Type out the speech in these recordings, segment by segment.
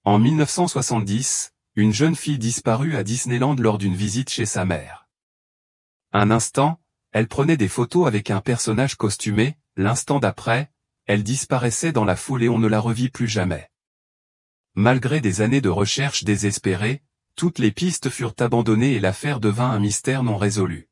En 1970, une jeune fille disparut à Disneyland lors d'une visite chez sa mère. Un instant, elle prenait des photos avec un personnage costumé, l'instant d'après, elle disparaissait dans la foule et on ne la revit plus jamais. Malgré des années de recherche désespérées, toutes les pistes furent abandonnées et l'affaire devint un mystère non résolu.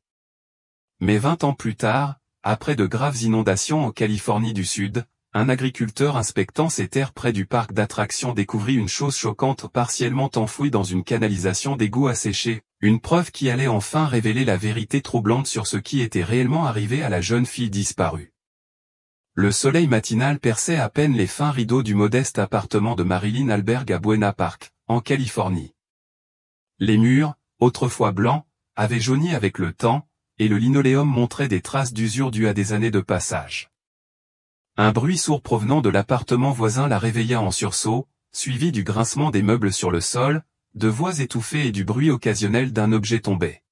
Mais 20 ans plus tard, après de graves inondations en Californie du Sud, un agriculteur inspectant ses terres près du parc d'attractions découvrit une chose choquante partiellement enfouie dans une canalisation d'égout asséchée, une preuve qui allait enfin révéler la vérité troublante sur ce qui était réellement arrivé à la jeune fille disparue. Le soleil matinal perçait à peine les fins rideaux du modeste appartement de Marilyn Alberg à Buena Park, en Californie. Les murs, autrefois blancs, avaient jauni avec le temps, et le linoléum montrait des traces d'usure dues à des années de passage. Un bruit sourd provenant de l'appartement voisin la réveilla en sursaut, suivi du grincement des meubles sur le sol, de voix étouffées et du bruit occasionnel d'un objet tombé.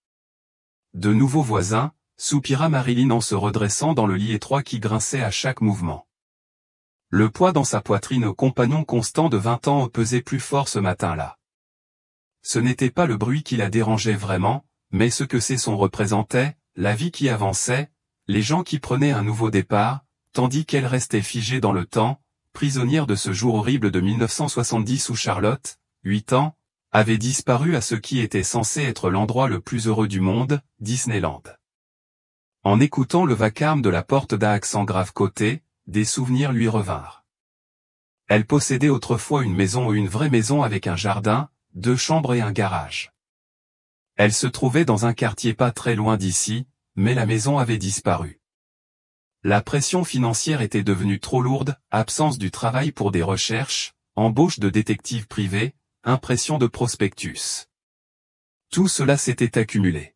De nouveaux voisins, soupira Marilyn en se redressant dans le lit étroit qui grinçait à chaque mouvement. Le poids dans sa poitrine au compagnon constant de 20 ans pesait plus fort ce matin-là. Ce n'était pas le bruit qui la dérangeait vraiment, mais ce que ces sons représentaient, la vie qui avançait, les gens qui prenaient un nouveau départ, tandis qu'elle restait figée dans le temps, prisonnière de ce jour horrible de 1970 où Charlotte, 8 ans, avait disparu à ce qui était censé être l'endroit le plus heureux du monde, Disneyland. En écoutant le vacarme de la porte d'accent grave côté, des souvenirs lui revinrent. Elle possédait autrefois une maison ou une vraie maison avec un jardin, 2 chambres et un garage. Elle se trouvait dans un quartier pas très loin d'ici, mais la maison avait disparu. La pression financière était devenue trop lourde, absence du travail pour des recherches, embauche de détectives privés, impression de prospectus. Tout cela s'était accumulé.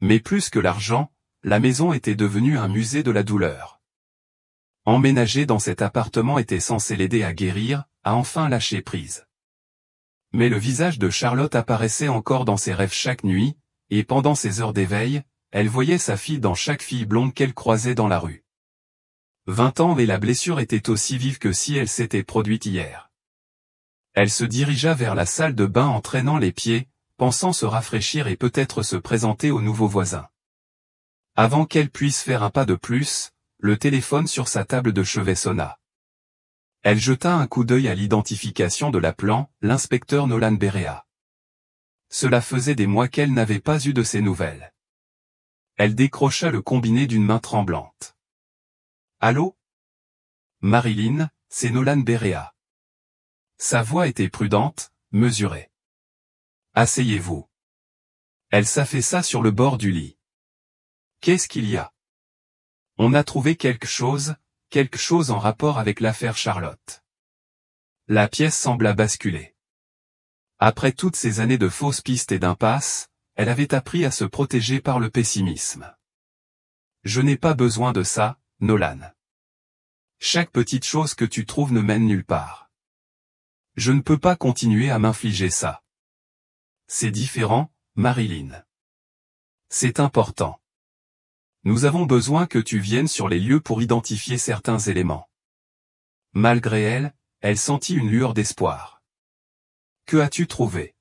Mais plus que l'argent, la maison était devenue un musée de la douleur. Emménager dans cet appartement était censé l'aider à guérir, à enfin lâcher prise. Mais le visage de Charlotte apparaissait encore dans ses rêves chaque nuit, et pendant ses heures d'éveil, elle voyait sa fille dans chaque fille blonde qu'elle croisait dans la rue. 20 ans et la blessure était aussi vive que si elle s'était produite hier. Elle se dirigea vers la salle de bain en traînant les pieds, pensant se rafraîchir et peut-être se présenter aux nouveaux voisins. Avant qu'elle puisse faire un pas de plus, le téléphone sur sa table de chevet sonna. Elle jeta un coup d'œil à l'identification de l'appelant, l'inspecteur Nolan Berea. Cela faisait des mois qu'elle n'avait pas eu de ses nouvelles. Elle décrocha le combiné d'une main tremblante. « Allô ? Marilyn, c'est Nolan Berea. » Sa voix était prudente, mesurée. « Asseyez-vous. » Elle s'affaissa sur le bord du lit. « Qu'est-ce qu'il y a ? » On a trouvé quelque chose en rapport avec l'affaire Charlotte. La pièce sembla basculer. Après toutes ces années de fausses pistes et d'impasses, elle avait appris à se protéger par le pessimisme. Je n'ai pas besoin de ça, Nolan. Chaque petite chose que tu trouves ne mène nulle part. Je ne peux pas continuer à m'infliger ça. C'est différent, Marilyn. C'est important. Nous avons besoin que tu viennes sur les lieux pour identifier certains éléments. Malgré elle, elle sentit une lueur d'espoir. Que as-tu trouvé ?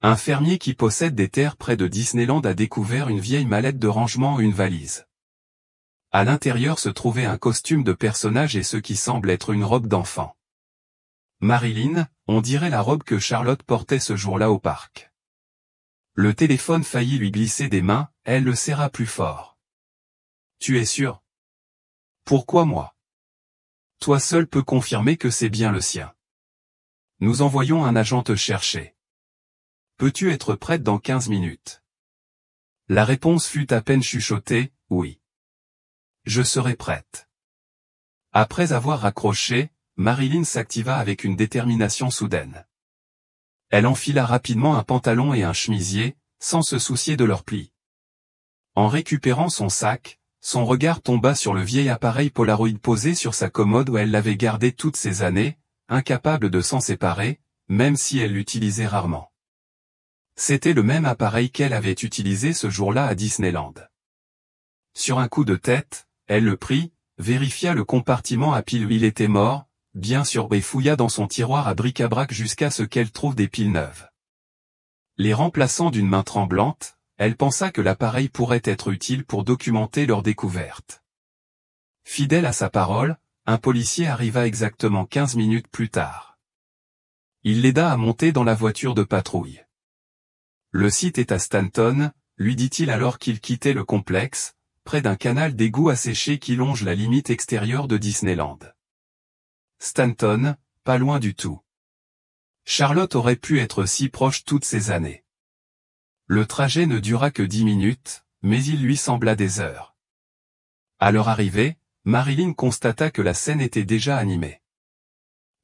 Un fermier qui possède des terres près de Disneyland a découvert une vieille mallette de rangement ou une valise. À l'intérieur se trouvait un costume de personnage et ce qui semble être une robe d'enfant. Marilyn, on dirait la robe que Charlotte portait ce jour-là au parc. Le téléphone faillit lui glisser des mains, elle le serra plus fort. Tu es sûr ? Pourquoi moi ? Toi seul peux confirmer que c'est bien le sien. Nous envoyons un agent te chercher. Peux-tu être prête dans 15 minutes ? La réponse fut à peine chuchotée, oui. Je serai prête. Après avoir raccroché, Marilyn s'activa avec une détermination soudaine. Elle enfila rapidement un pantalon et un chemisier, sans se soucier de leur pli. En récupérant son sac, son regard tomba sur le vieil appareil Polaroid posé sur sa commode où elle l'avait gardé toutes ces années, incapable de s'en séparer, même si elle l'utilisait rarement. C'était le même appareil qu'elle avait utilisé ce jour-là à Disneyland. Sur un coup de tête, elle le prit, vérifia le compartiment à pile où il était mort, bien sûr, et fouilla dans son tiroir à bric-à-brac jusqu'à ce qu'elle trouve des piles neuves. Les remplaçant d'une main tremblante, elle pensa que l'appareil pourrait être utile pour documenter leur découverte. Fidèle à sa parole, un policier arriva exactement 15 minutes plus tard. Il l'aida à monter dans la voiture de patrouille. Le site est à Stanton, lui dit-il alors qu'il quittait le complexe, près d'un canal d'égout asséché qui longe la limite extérieure de Disneyland. Stanton, pas loin du tout. Charlotte aurait pu être si proche toutes ces années. Le trajet ne dura que 10 minutes, mais il lui sembla des heures. À leur arrivée, Marilyn constata que la scène était déjà animée.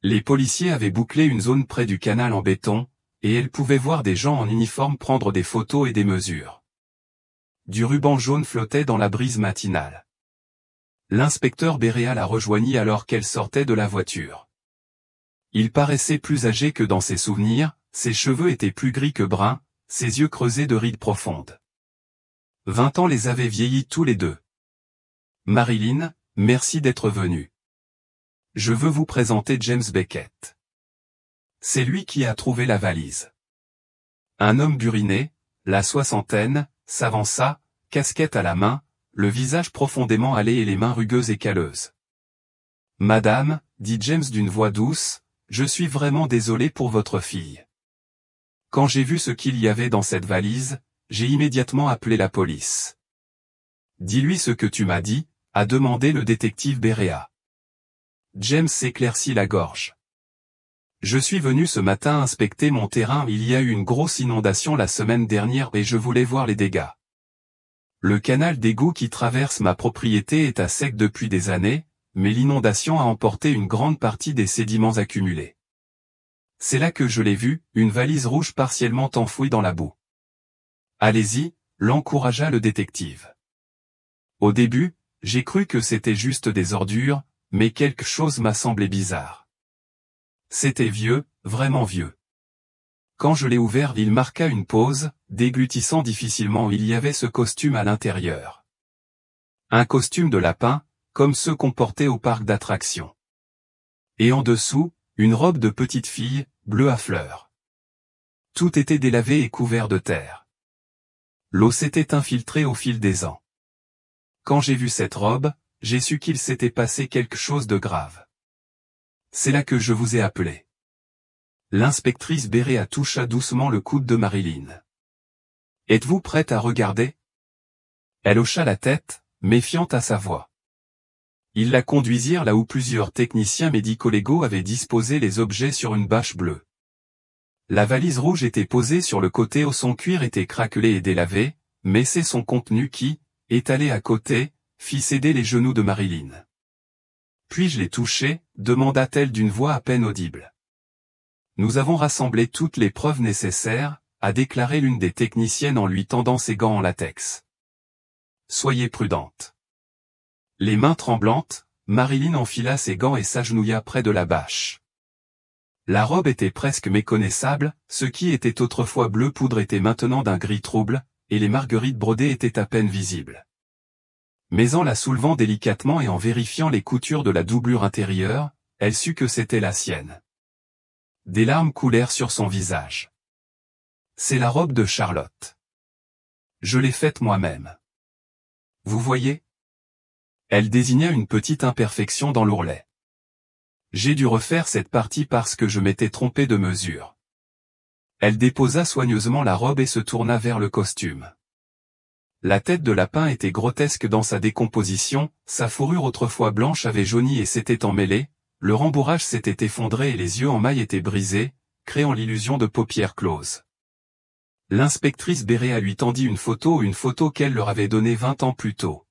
Les policiers avaient bouclé une zone près du canal en béton, et elle pouvait voir des gens en uniforme prendre des photos et des mesures. Du ruban jaune flottait dans la brise matinale. L'inspecteur Berea la rejoignit alors qu'elle sortait de la voiture. Il paraissait plus âgé que dans ses souvenirs, ses cheveux étaient plus gris que bruns, ses yeux creusés de rides profondes. 20 ans les avaient vieillis tous les deux. Marilyn, merci d'être venue. Je veux vous présenter James Beckett. C'est lui qui a trouvé la valise. Un homme buriné, la soixantaine, s'avança, casquette à la main, le visage profondément hâlé et les mains rugueuses et calleuses. Madame, dit James d'une voix douce, je suis vraiment désolé pour votre fille. Quand j'ai vu ce qu'il y avait dans cette valise, j'ai immédiatement appelé la police. Dis-lui ce que tu m'as dit, a demandé le détective Berea. James s'éclaircit la gorge. Je suis venu ce matin inspecter mon terrain, il y a eu une grosse inondation la semaine dernière et je voulais voir les dégâts. Le canal d'égout qui traverse ma propriété est à sec depuis des années, mais l'inondation a emporté une grande partie des sédiments accumulés. C'est là que je l'ai vu, une valise rouge partiellement enfouie dans la boue. Allez-y, l'encouragea le détective. Au début, j'ai cru que c'était juste des ordures, mais quelque chose m'a semblé bizarre. C'était vieux, vraiment vieux. Quand je l'ai ouvert, il marqua une pause, déglutissant difficilement. Il y avait ce costume à l'intérieur. Un costume de lapin, comme ceux qu'on portait au parc d'attractions. Et en dessous, une robe de petite fille, bleue à fleurs. Tout était délavé et couvert de terre. L'eau s'était infiltrée au fil des ans. Quand j'ai vu cette robe, j'ai su qu'il s'était passé quelque chose de grave. C'est là que je vous ai appelé. L'inspectrice Berea toucha doucement le coude de Marilyn. Êtes-vous prête à regarder? Elle hocha la tête, méfiante à sa voix. Ils la conduisirent là où plusieurs techniciens médico-légaux avaient disposé les objets sur une bâche bleue. La valise rouge était posée sur le côté où son cuir était craquelé et délavé, mais c'est son contenu qui, étalé à côté, fit céder les genoux de Marilyn. Puis-je les toucher, demanda-t-elle d'une voix à peine audible. Nous avons rassemblé toutes les preuves nécessaires, a déclaré l'une des techniciennes en lui tendant ses gants en latex. Soyez prudente. Les mains tremblantes, Marilyn enfila ses gants et s'agenouilla près de la bâche. La robe était presque méconnaissable, ce qui était autrefois bleu poudre était maintenant d'un gris trouble, et les marguerites brodées étaient à peine visibles. Mais en la soulevant délicatement et en vérifiant les coutures de la doublure intérieure, elle sut que c'était la sienne. Des larmes coulèrent sur son visage. C'est la robe de Charlotte. Je l'ai faite moi-même. Vous voyez? Elle désigna une petite imperfection dans l'ourlet. J'ai dû refaire cette partie parce que je m'étais trompé de mesure. Elle déposa soigneusement la robe et se tourna vers le costume. La tête de lapin était grotesque dans sa décomposition, sa fourrure autrefois blanche avait jauni et s'était emmêlée, le rembourrage s'était effondré et les yeux en maille étaient brisés, créant l'illusion de paupières closes. L'inspectrice Berea lui tendit une photo qu'elle leur avait donnée 20 ans plus tôt.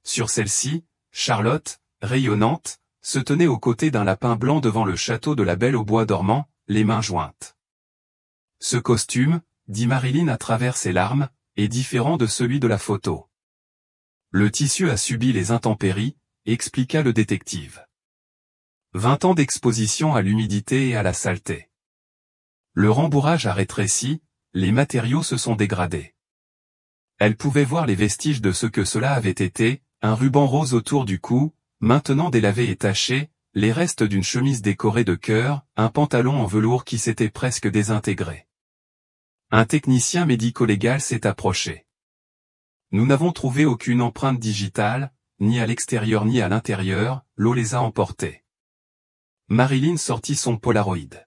Sur celle-ci, Charlotte, rayonnante, se tenait aux côtés d'un lapin blanc devant le château de la Belle au bois dormant, les mains jointes. Ce costume, dit Marilyn à travers ses larmes, est différent de celui de la photo. Le tissu a subi les intempéries, expliqua le détective. 20 ans d'exposition à l'humidité et à la saleté. Le rembourrage a rétréci, les matériaux se sont dégradés. Elle pouvait voir les vestiges de ce que cela avait été, un ruban rose autour du cou, maintenant délavé et taché, les restes d'une chemise décorée de cœurs, un pantalon en velours qui s'était presque désintégré. Un technicien médico-légal s'est approché. Nous n'avons trouvé aucune empreinte digitale, ni à l'extérieur ni à l'intérieur, l'eau les a emportés. Marilyn sortit son Polaroid.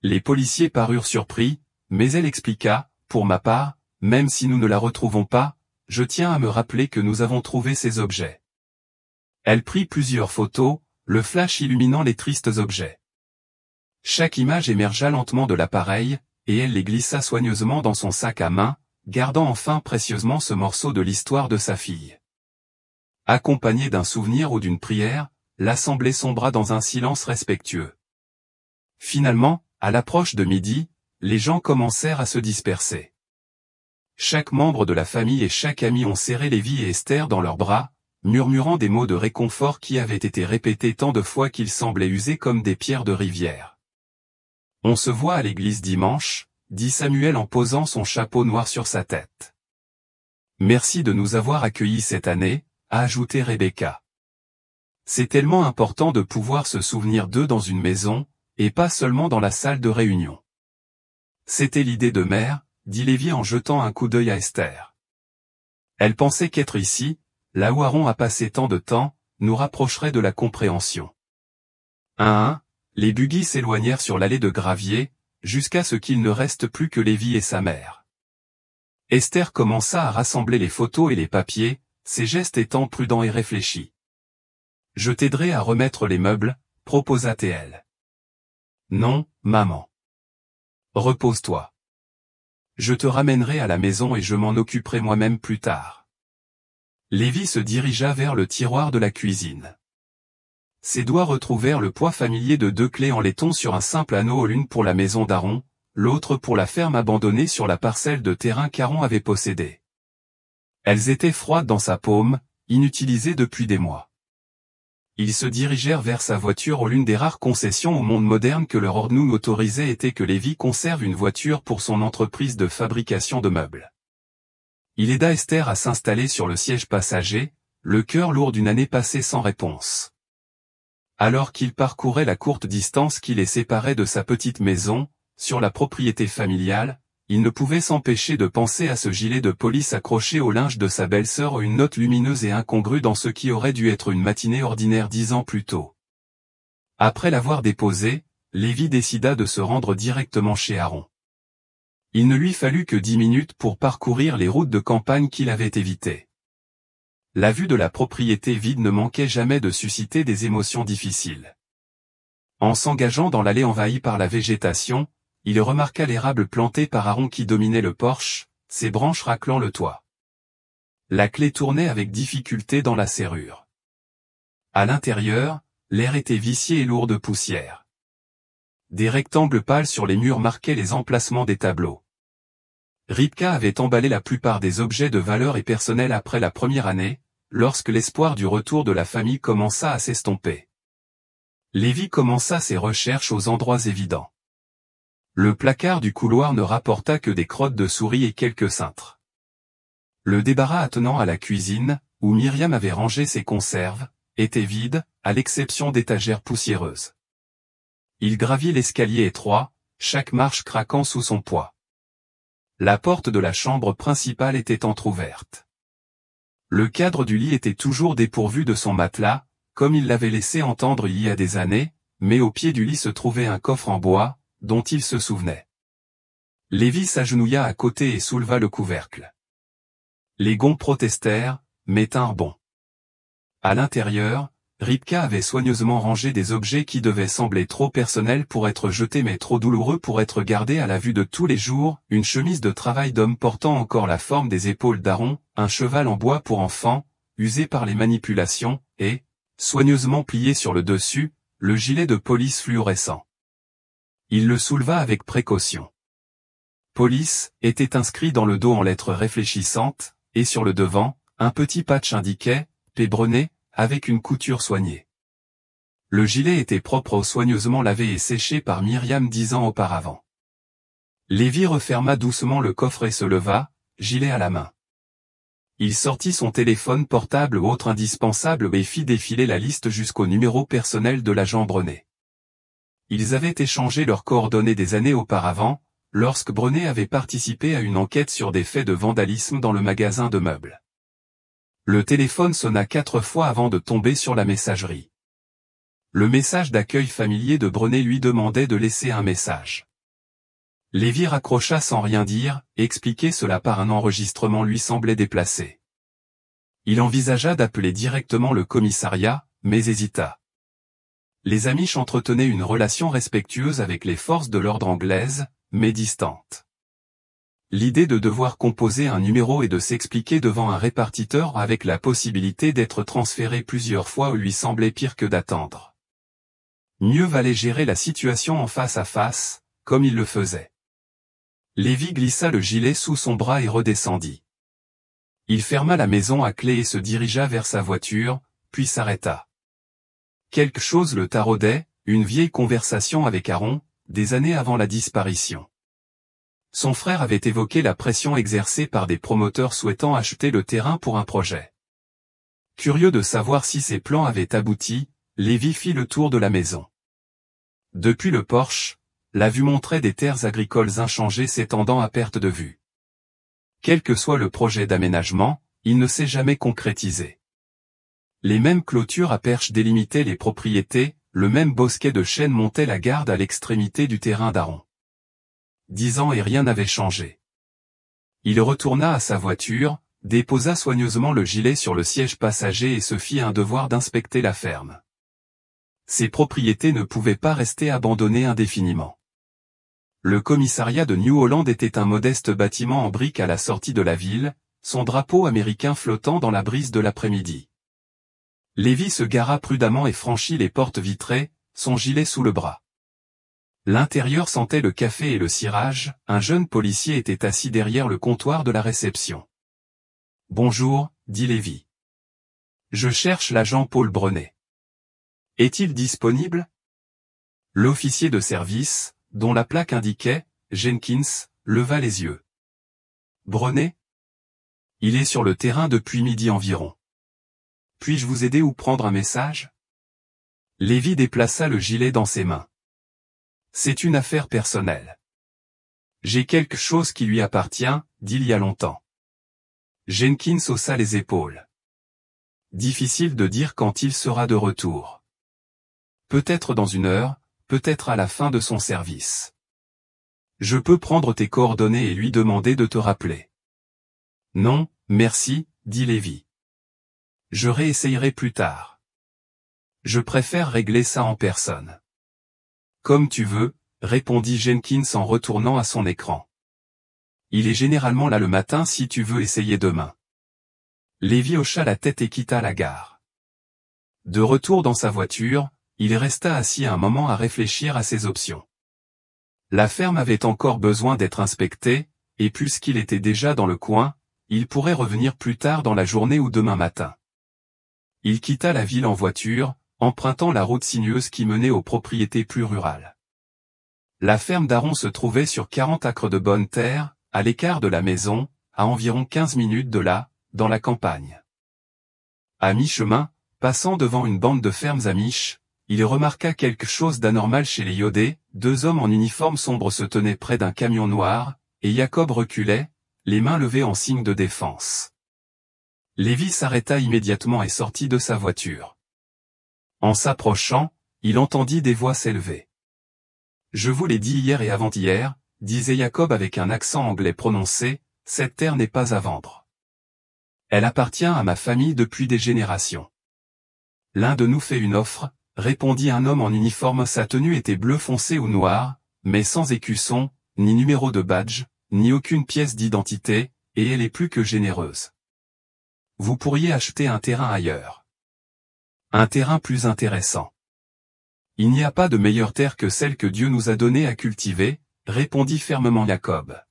Les policiers parurent surpris, mais elle expliqua, pour ma part, même si nous ne la retrouvons pas, je tiens à me rappeler que nous avons trouvé ces objets. Elle prit plusieurs photos, le flash illuminant les tristes objets. Chaque image émergea lentement de l'appareil, et elle les glissa soigneusement dans son sac à main, gardant enfin précieusement ce morceau de l'histoire de sa fille. Accompagnée d'un souvenir ou d'une prière, l'assemblée sombra dans un silence respectueux. Finalement, à l'approche de midi, les gens commencèrent à se disperser. Chaque membre de la famille et chaque ami ont serré Lévi et Esther dans leurs bras, murmurant des mots de réconfort qui avaient été répétés tant de fois qu'ils semblaient usés comme des pierres de rivière. « On se voit à l'église dimanche », dit Samuel en posant son chapeau noir sur sa tête. « Merci de nous avoir accueillis cette année », a ajouté Rebecca. « C'est tellement important de pouvoir se souvenir d'eux dans une maison, et pas seulement dans la salle de réunion. » C'était l'idée de mère, dit Lévi en jetant un coup d'œil à Esther. Elle pensait qu'être ici, là où Aaron a passé tant de temps, nous rapprocherait de la compréhension. Les buggy s'éloignèrent sur l'allée de gravier, jusqu'à ce qu'il ne reste plus que Lévi et sa mère. Esther commença à rassembler les photos et les papiers, ses gestes étant prudents et réfléchis. « Je t'aiderai à remettre les meubles, proposa-t-elle. « Non, maman. Repose-toi. Je te ramènerai à la maison et je m'en occuperai moi-même plus tard. » Lévi se dirigea vers le tiroir de la cuisine. Ses doigts retrouvèrent le poids familier de 2 clés en laiton sur un simple anneau, l'une pour la maison d'Aaron, l'autre pour la ferme abandonnée sur la parcelle de terrain qu'Aaron avait possédée. Elles étaient froides dans sa paume, inutilisées depuis des mois. Ils se dirigèrent vers sa voiture où l'une des rares concessions au monde moderne que leur ordnung autorisait était que Lévi conserve une voiture pour son entreprise de fabrication de meubles. Il aida Esther à s'installer sur le siège passager, le cœur lourd d'une année passée sans réponse. Alors qu'il parcourait la courte distance qui les séparait de sa petite maison, sur la propriété familiale, il ne pouvait s'empêcher de penser à ce gilet de police accroché au linge de sa belle-sœur, une note lumineuse et incongrue dans ce qui aurait dû être une matinée ordinaire 10 ans plus tôt. Après l'avoir déposé, Lévi décida de se rendre directement chez Aaron. Il ne lui fallut que 10 minutes pour parcourir les routes de campagne qu'il avait évitées. La vue de la propriété vide ne manquait jamais de susciter des émotions difficiles. En s'engageant dans l'allée envahie par la végétation, il remarqua l'érable planté par Aaron qui dominait le porche, ses branches raclant le toit. La clé tournait avec difficulté dans la serrure. À l'intérieur, l'air était vicié et lourd de poussière. Des rectangles pâles sur les murs marquaient les emplacements des tableaux. Ribka avait emballé la plupart des objets de valeur et personnels après la première année, lorsque l'espoir du retour de la famille commença à s'estomper. Lévi commença ses recherches aux endroits évidents. Le placard du couloir ne rapporta que des crottes de souris et quelques cintres. Le débarras attenant à la cuisine, où Myriam avait rangé ses conserves, était vide, à l'exception d'étagères poussiéreuses. Il gravit l'escalier étroit, chaque marche craquant sous son poids. La porte de la chambre principale était entr'ouverte. Le cadre du lit était toujours dépourvu de son matelas, comme il l'avait laissé entendre il y a des années, mais au pied du lit se trouvait un coffre en bois, dont il se souvenait. Lévi s'agenouilla à côté et souleva le couvercle. Les gonds protestèrent, mais tinrent bon. À l'intérieur, Ribka avait soigneusement rangé des objets qui devaient sembler trop personnels pour être jetés mais trop douloureux pour être gardés à la vue de tous les jours, une chemise de travail d'homme portant encore la forme des épaules d'Aaron, un cheval en bois pour enfants, usé par les manipulations, et, soigneusement plié sur le dessus, le gilet de police fluorescent. Il le souleva avec précaution. Police était inscrit dans le dos en lettres réfléchissantes, et sur le devant, un petit patch indiquait « Pébrené » avec une couture soignée. Le gilet était propre, soigneusement lavé et séché par Myriam 10 ans auparavant. Lévi referma doucement le coffre et se leva, gilet à la main. Il sortit son téléphone portable ou autre indispensable et fit défiler la liste jusqu'au numéro personnel de l'agent Brenet. Ils avaient échangé leurs coordonnées des années auparavant, lorsque Brenet avait participé à une enquête sur des faits de vandalisme dans le magasin de meubles. Le téléphone sonna 4 fois avant de tomber sur la messagerie. Le message d'accueil familier de Brenet lui demandait de laisser un message. Lévy raccrocha sans rien dire, expliquer cela par un enregistrement lui semblait déplacé. Il envisagea d'appeler directement le commissariat, mais hésita. Les Amish entretenaient une relation respectueuse avec les forces de l'ordre anglaises, mais distante. L'idée de devoir composer un numéro et de s'expliquer devant un répartiteur avec la possibilité d'être transféré plusieurs fois lui semblait pire que d'attendre. Mieux valait gérer la situation en face à face, comme il le faisait. Lévy glissa le gilet sous son bras et redescendit. Il ferma la maison à clé et se dirigea vers sa voiture, puis s'arrêta. Quelque chose le taraudait, une vieille conversation avec Aaron, des années avant la disparition. Son frère avait évoqué la pression exercée par des promoteurs souhaitant acheter le terrain pour un projet. Curieux de savoir si ses plans avaient abouti, Lévy fit le tour de la maison. Depuis le porche, la vue montrait des terres agricoles inchangées s'étendant à perte de vue. Quel que soit le projet d'aménagement, il ne s'est jamais concrétisé. Les mêmes clôtures à perches délimitaient les propriétés, le même bosquet de chênes montait la garde à l'extrémité du terrain d'Aaron. 10 ans et rien n'avait changé. Il retourna à sa voiture, déposa soigneusement le gilet sur le siège passager et se fit un devoir d'inspecter la ferme. Ces propriétés ne pouvaient pas rester abandonnées indéfiniment. Le commissariat de New Holland était un modeste bâtiment en briques à la sortie de la ville, son drapeau américain flottant dans la brise de l'après-midi. Lévy se gara prudemment et franchit les portes vitrées, son gilet sous le bras. L'intérieur sentait le café et le cirage, un jeune policier était assis derrière le comptoir de la réception. « Bonjour, dit Lévy. Je cherche l'agent Paul Brenet. Est-il disponible ?» L'officier de service, dont la plaque indiquait « Jenkins », leva les yeux. « Brenet ? Il est sur le terrain depuis midi environ. Puis-je vous aider ou prendre un message ?» Lévy déplaça le gilet dans ses mains. « C'est une affaire personnelle. J'ai quelque chose qui lui appartient, d'il y a longtemps. » Jenkins haussa les épaules. Difficile de dire quand il sera de retour. Peut-être dans 1 heure, peut-être à la fin de son service. Je peux prendre tes coordonnées et lui demander de te rappeler. Non, merci, dit Lévy. Je réessayerai plus tard. Je préfère régler ça en personne. Comme tu veux, répondit Jenkins en retournant à son écran. Il est généralement là le matin si tu veux essayer demain. Lévy hocha la tête et quitta la gare. De retour dans sa voiture, il resta assis un moment à réfléchir à ses options. La ferme avait encore besoin d'être inspectée, et puisqu'il était déjà dans le coin, il pourrait revenir plus tard dans la journée ou demain matin. Il quitta la ville en voiture, empruntant la route sinueuse qui menait aux propriétés plus rurales. La ferme d'Aaron se trouvait sur 40 acres de bonne terre, à l'écart de la maison, à environ 15 minutes de là, dans la campagne. À mi-chemin, passant devant une bande de fermes amish, il remarqua quelque chose d'anormal chez les Yodé. 2 hommes en uniforme sombre se tenaient près d'un camion noir, et Jacob reculait, les mains levées en signe de défense. Lévy s'arrêta immédiatement et sortit de sa voiture. En s'approchant, il entendit des voix s'élever. « Je vous l'ai dit hier et avant-hier, » disait Jacob avec un accent anglais prononcé, « cette terre n'est pas à vendre. Elle appartient à ma famille depuis des générations. L'un de nous fait une offre, » répondit un homme en uniforme. Sa tenue était bleu foncé ou noir, mais sans écusson, ni numéro de badge, ni aucune pièce d'identité, et elle est plus que généreuse. Vous pourriez acheter un terrain ailleurs. Un terrain plus intéressant. Il n'y a pas de meilleure terre que celle que Dieu nous a donnée à cultiver, répondit fermement Jacob.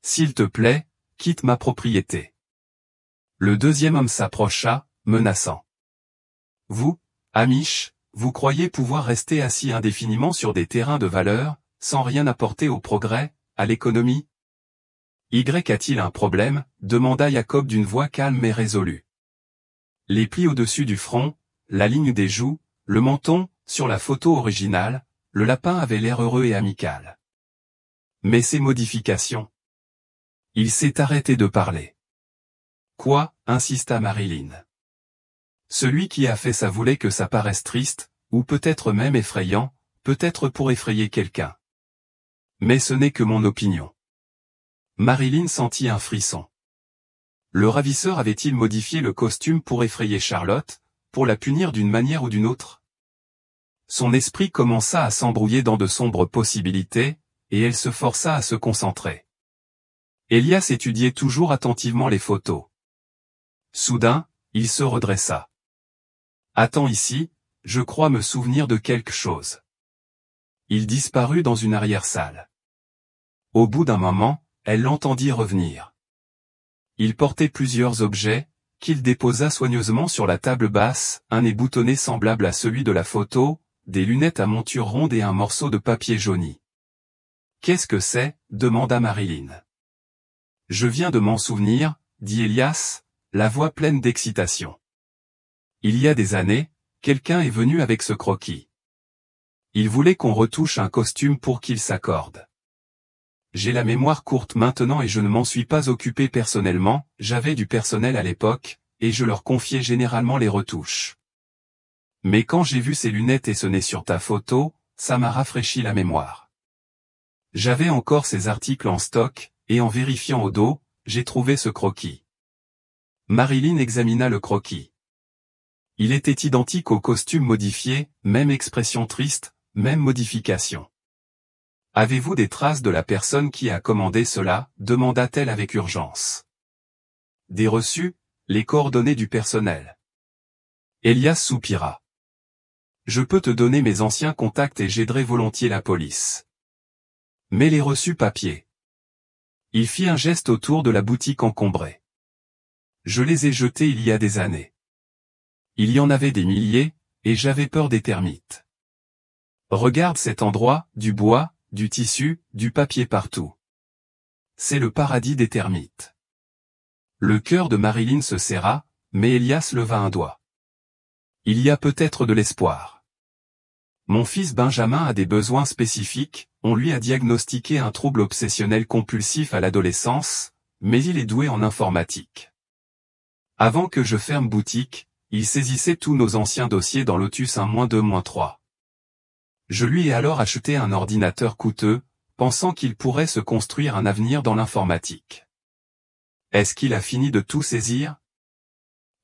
S'il te plaît, quitte ma propriété. Le deuxième homme s'approcha, menaçant. Vous, Amish, vous croyez pouvoir rester assis indéfiniment sur des terrains de valeur, sans rien apporter au progrès, à l'économie? Y a-t-il un problème? Demanda Jacob d'une voix calme et résolue. Les plis au-dessus du front, la ligne des joues, le menton, sur la photo originale, le lapin avait l'air heureux et amical. Mais ces modifications. Il s'est arrêté de parler. Quoi? Insista Marilyn. Celui qui a fait ça voulait que ça paraisse triste, ou peut-être même effrayant, peut-être pour effrayer quelqu'un. Mais ce n'est que mon opinion. Marilyn sentit un frisson. Le ravisseur avait-il modifié le costume pour effrayer Charlotte, pour la punir d'une manière ou d'une autre? Son esprit commença à s'embrouiller dans de sombres possibilités, et elle se força à se concentrer. Elias étudiait toujours attentivement les photos. Soudain, il se redressa. Attends ici, je crois me souvenir de quelque chose. Il disparut dans une arrière-salle. Au bout d'un moment, elle l'entendit revenir. Il portait plusieurs objets, qu'il déposa soigneusement sur la table basse, un nez boutonné semblable à celui de la photo, des lunettes à monture ronde et un morceau de papier jauni. « Qu'est-ce que c'est » demanda Marilyn. « Je viens de m'en souvenir, » dit Elias, la voix pleine d'excitation. « Il y a des années, quelqu'un est venu avec ce croquis. Il voulait qu'on retouche un costume pour qu'il s'accorde. J'ai la mémoire courte maintenant et je ne m'en suis pas occupé personnellement, j'avais du personnel à l'époque, et je leur confiais généralement les retouches. Mais quand j'ai vu ces lunettes et ce nez sur ta photo, ça m'a rafraîchi la mémoire. J'avais encore ces articles en stock, et en vérifiant au dos, j'ai trouvé ce croquis. » Marilyn examina le croquis. Il était identique au costume modifié, même expression triste, même modification. « Avez-vous des traces de la personne qui a commandé cela » demanda-t-elle avec urgence. « Des reçus, les coordonnées du personnel. » Elias soupira. « Je peux te donner mes anciens contacts et j'aiderai volontiers la police. Mais les reçus papier. » Il fit un geste autour de la boutique encombrée. « Je les ai jetés il y a des années. Il y en avait des milliers, et j'avais peur des termites. Regarde cet endroit, du bois, du tissu, du papier partout. C'est le paradis des termites. » Le cœur de Marilyn se serra, mais Elias leva un doigt. « Il y a peut-être de l'espoir. Mon fils Benjamin a des besoins spécifiques, on lui a diagnostiqué un trouble obsessionnel compulsif à l'adolescence, mais il est doué en informatique. Avant que je ferme boutique, il saisissait tous nos anciens dossiers dans Lotus 1-2-3. Je lui ai alors acheté un ordinateur coûteux, pensant qu'il pourrait se construire un avenir dans l'informatique. Est-ce qu'il a fini de tout saisir?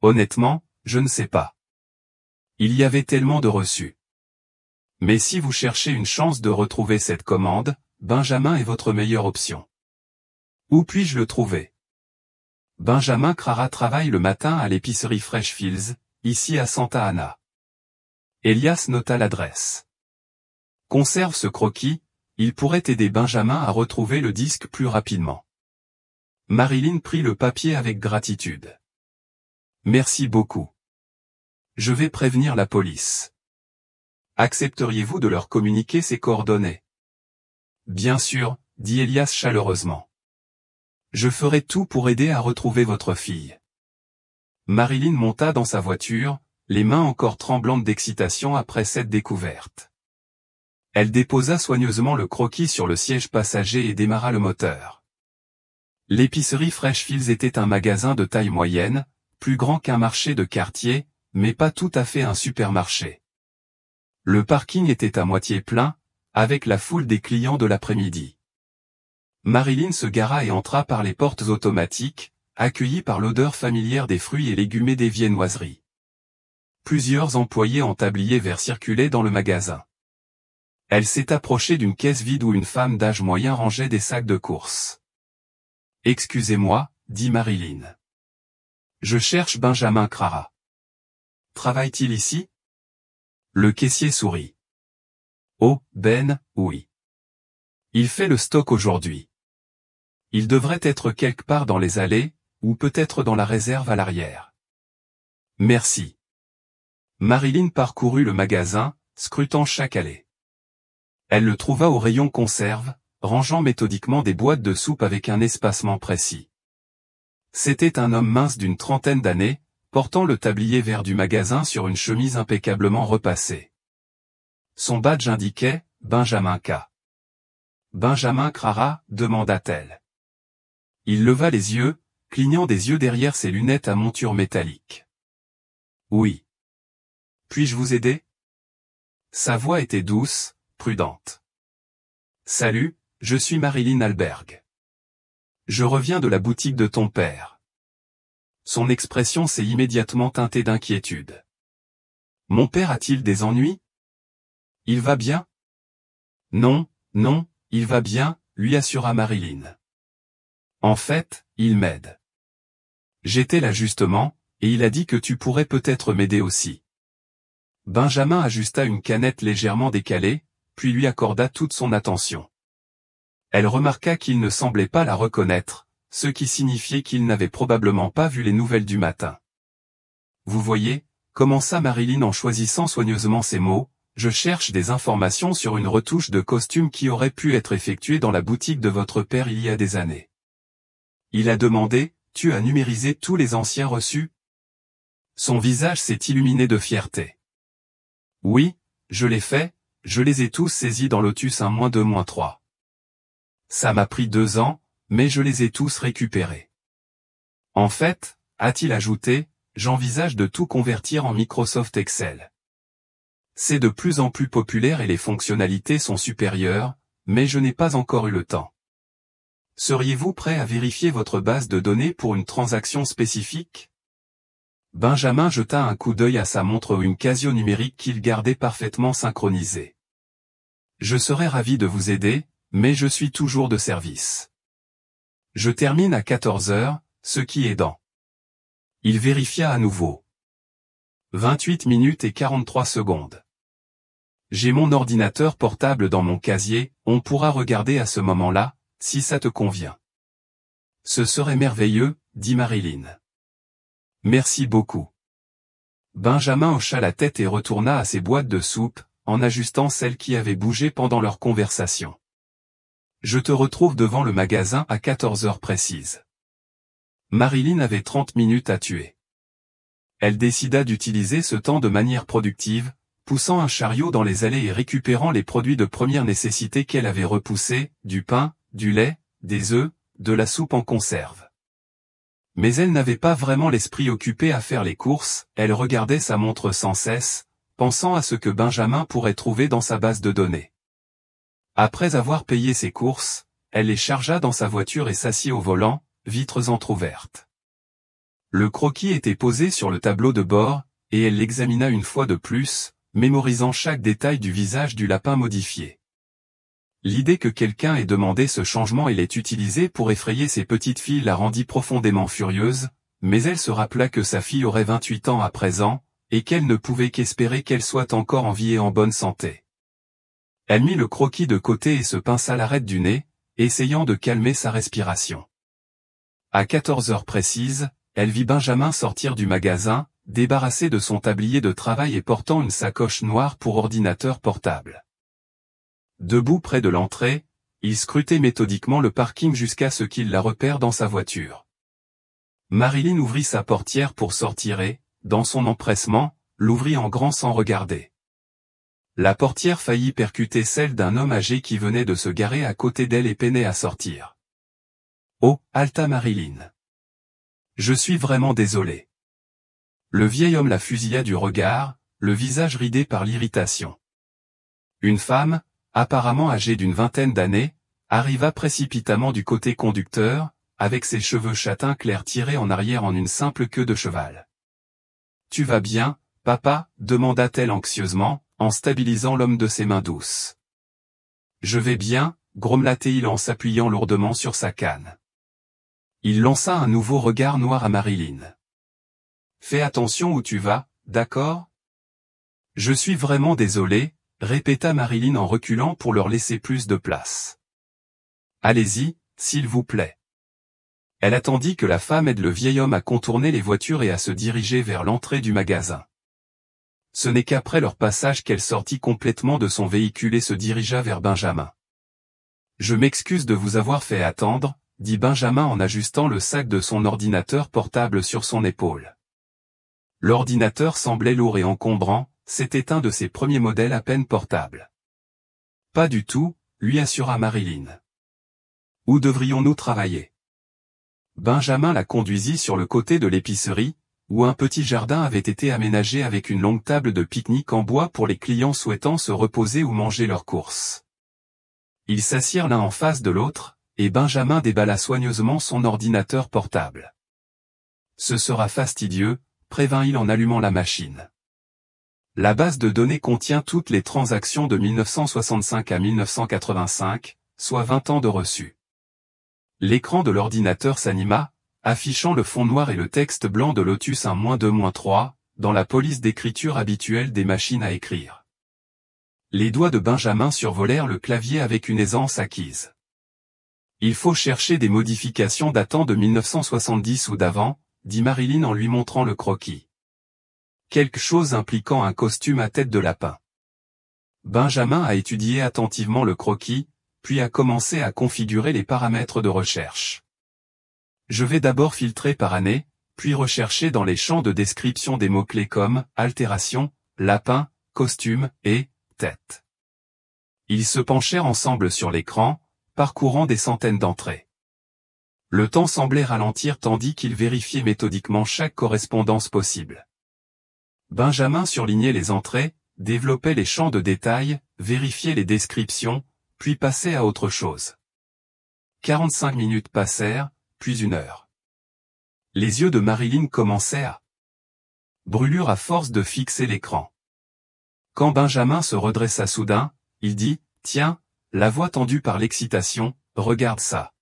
Honnêtement, je ne sais pas. Il y avait tellement de reçus. Mais si vous cherchez une chance de retrouver cette commande, Benjamin est votre meilleure option. Où puis-je le trouver? Benjamin Crara travaille le matin à l'épicerie Freshfields, ici à Santa Ana. Elias nota l'adresse. Conserve ce croquis, il pourrait aider Benjamin à retrouver le disque plus rapidement. Marilyn prit le papier avec gratitude. Merci beaucoup. Je vais prévenir la police. Accepteriez-vous de leur communiquer ces coordonnées? Bien sûr, dit Elias chaleureusement. Je ferai tout pour aider à retrouver votre fille. Marilyn monta dans sa voiture, les mains encore tremblantes d'excitation après cette découverte. Elle déposa soigneusement le croquis sur le siège passager et démarra le moteur. L'épicerie Freshfields était un magasin de taille moyenne, plus grand qu'un marché de quartier, mais pas tout à fait un supermarché. Le parking était à moitié plein, avec la foule des clients de l'après-midi. Marilyn se gara et entra par les portes automatiques, accueillie par l'odeur familière des fruits et légumes et des viennoiseries. Plusieurs employés en tablier vert circulaient dans le magasin. Elle s'est approchée d'une caisse vide où une femme d'âge moyen rangeait des sacs de course. « Excusez-moi, » dit Marilyn. « Je cherche Benjamin Crara. Travaille-t-il ici ?» Le caissier sourit. « Oh, Ben, oui. Il fait le stock aujourd'hui. Il devrait être quelque part dans les allées, ou peut-être dans la réserve à l'arrière. » Merci. Marilyn parcourut le magasin, scrutant chaque allée. Elle le trouva au rayon conserve, rangeant méthodiquement des boîtes de soupe avec un espacement précis. C'était un homme mince d'une trentaine d'années, portant le tablier vert du magasin sur une chemise impeccablement repassée. Son badge indiquait « Benjamin K. »« Benjamin Crara » demanda-t-elle. Il leva les yeux, clignant des yeux derrière ses lunettes à monture métallique. « Oui. Puis-je vous aider ?» Sa voix était douce, prudente. « Salut, je suis Marilyn Alberg. Je reviens de la boutique de ton père. » Son expression s'est immédiatement teintée d'inquiétude. « Mon père a-t-il des ennuis ? Il va bien ? » Non, non, il va bien, lui assura Marilyn. En fait, il m'aide. J'étais là justement, et il a dit que tu pourrais peut-être m'aider aussi. Benjamin ajusta une canette légèrement décalée, puis lui accorda toute son attention. Elle remarqua qu'il ne semblait pas la reconnaître, ce qui signifiait qu'il n'avait probablement pas vu les nouvelles du matin. Vous voyez, commença Marilyn en choisissant soigneusement ses mots, je cherche des informations sur une retouche de costume qui aurait pu être effectuée dans la boutique de votre père il y a des années. Il a demandé, tu as numérisé tous les anciens reçus ? Son visage s'est illuminé de fierté. Oui, je l'ai fait, je les ai tous saisis dans Lotus 1-2-3. Ça m'a pris 2 ans, mais je les ai tous récupérés. En fait, a-t-il ajouté, j'envisage de tout convertir en Microsoft Excel. C'est de plus en plus populaire et les fonctionnalités sont supérieures, mais je n'ai pas encore eu le temps. Seriez-vous prêt à vérifier votre base de données pour une transaction spécifique ? Benjamin jeta un coup d'œil à sa montre ou une Casio numérique qu'il gardait parfaitement synchronisée. Je serais ravi de vous aider, mais je suis toujours de service. Je termine à 14 heures, ce qui est dans. Il vérifia à nouveau. 28 minutes et 43 secondes. J'ai mon ordinateur portable dans mon casier, on pourra regarder à ce moment-là, si ça te convient. Ce serait merveilleux, dit Marilyn. Merci beaucoup. Benjamin hocha la tête et retourna à ses boîtes de soupe, en ajustant celles qui avaient bougé pendant leur conversation. Je te retrouve devant le magasin à 14 heures précises. Marilyn avait 30 minutes à tuer. Elle décida d'utiliser ce temps de manière productive, poussant un chariot dans les allées et récupérant les produits de première nécessité qu'elle avait repoussés, du pain, du lait, des œufs, de la soupe en conserve. Mais elle n'avait pas vraiment l'esprit occupé à faire les courses, elle regardait sa montre sans cesse, pensant à ce que Benjamin pourrait trouver dans sa base de données. Après avoir payé ses courses, elle les chargea dans sa voiture et s'assit au volant, vitres entr'ouvertes. Le croquis était posé sur le tableau de bord, et elle l'examina une fois de plus, mémorisant chaque détail du visage du lapin modifié. L'idée que quelqu'un ait demandé ce changement et l'ait utilisé pour effrayer ses petites filles la rendit profondément furieuse, mais elle se rappela que sa fille aurait 28 ans à présent, et qu'elle ne pouvait qu'espérer qu'elle soit encore en vie et en bonne santé. Elle mit le croquis de côté et se pinça l'arête du nez, essayant de calmer sa respiration. À 14 heures précises, elle vit Benjamin sortir du magasin, débarrassé de son tablier de travail et portant une sacoche noire pour ordinateur portable. Debout près de l'entrée, il scrutait méthodiquement le parking jusqu'à ce qu'il la repère dans sa voiture. Marilyn ouvrit sa portière pour sortir et, dans son empressement, l'ouvrit en grand sans regarder. La portière faillit percuter celle d'un homme âgé qui venait de se garer à côté d'elle et peinait à sortir. « Oh, halta Marilyn. Je suis vraiment désolé. » Le vieil homme la fusilla du regard, le visage ridé par l'irritation. Une femme, apparemment âgée d'une vingtaine d'années, arriva précipitamment du côté conducteur, avec ses cheveux châtains clairs tirés en arrière en une simple queue de cheval. « Tu vas bien, papa ? Demanda-t-elle anxieusement, en stabilisant l'homme de ses mains douces. « Je vais bien, grommela-t-il en s'appuyant lourdement sur sa canne. Il lança un nouveau regard noir à Marilyn. « Fais attention où tu vas, d'accord ? » « Je suis vraiment désolé, » répéta Marilyn en reculant pour leur laisser plus de place. « Allez-y, s'il vous plaît. » Elle attendit que la femme aide le vieil homme à contourner les voitures et à se diriger vers l'entrée du magasin. Ce n'est qu'après leur passage qu'elle sortit complètement de son véhicule et se dirigea vers Benjamin. « Je m'excuse de vous avoir fait attendre, dit Benjamin en ajustant le sac de son ordinateur portable sur son épaule. L'ordinateur semblait lourd et encombrant, c'était un de ses premiers modèles à peine portables. Pas du tout, lui assura Marilyn. Où devrions-nous travailler? Benjamin la conduisit sur le côté de l'épicerie, où un petit jardin avait été aménagé avec une longue table de pique-nique en bois pour les clients souhaitant se reposer ou manger leurs courses. Ils s'assirent l'un en face de l'autre, et Benjamin déballa soigneusement son ordinateur portable. Ce sera fastidieux, prévint-il en allumant la machine. La base de données contient toutes les transactions de 1965 à 1985, soit 20 ans de reçus. L'écran de l'ordinateur s'anima, affichant le fond noir et le texte blanc de Lotus 1-2-3, dans la police d'écriture habituelle des machines à écrire. Les doigts de Benjamin survolèrent le clavier avec une aisance acquise. Il faut chercher des modifications datant de 1970 ou d'avant, dit Marilyn en lui montrant le croquis. Quelque chose impliquant un costume à tête de lapin. Benjamin a étudié attentivement le croquis, puis a commencé à configurer les paramètres de recherche. Je vais d'abord filtrer par année, puis rechercher dans les champs de description des mots-clés comme altération, lapin, costume et tête. Ils se penchèrent ensemble sur l'écran, parcourant des centaines d'entrées. Le temps semblait ralentir tandis qu'ils vérifiaient méthodiquement chaque correspondance possible. Benjamin surlignait les entrées, développait les champs de détail, vérifiait les descriptions, puis passait à autre chose. 45 minutes passèrent, puis 1 heure. Les yeux de Marilyn commençaient à brûlure à force de fixer l'écran. Quand Benjamin se redressa soudain, il dit « Tiens, la voix tendue par l'excitation, regarde ça. »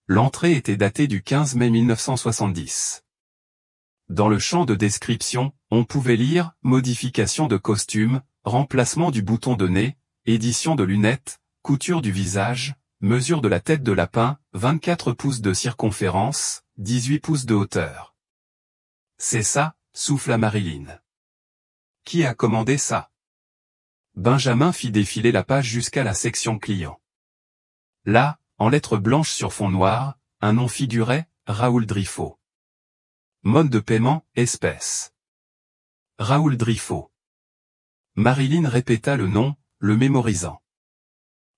L'entrée était datée du 15 mai 1970. Dans le champ de description, on pouvait lire « Modification de costume, remplacement du bouton de nez, édition de lunettes, couture du visage, mesure de la tête de lapin, 24 pouces de circonférence, 18 pouces de hauteur. » C'est ça, souffla Marilyn. Qui a commandé ça? Benjamin fit défiler la page jusqu'à la section client. Là, en lettres blanches sur fond noir, un nom figurait, Raoul Driffaut. Mode de paiement, espèces. Raoul Driffaut. Marilyn répéta le nom, le mémorisant.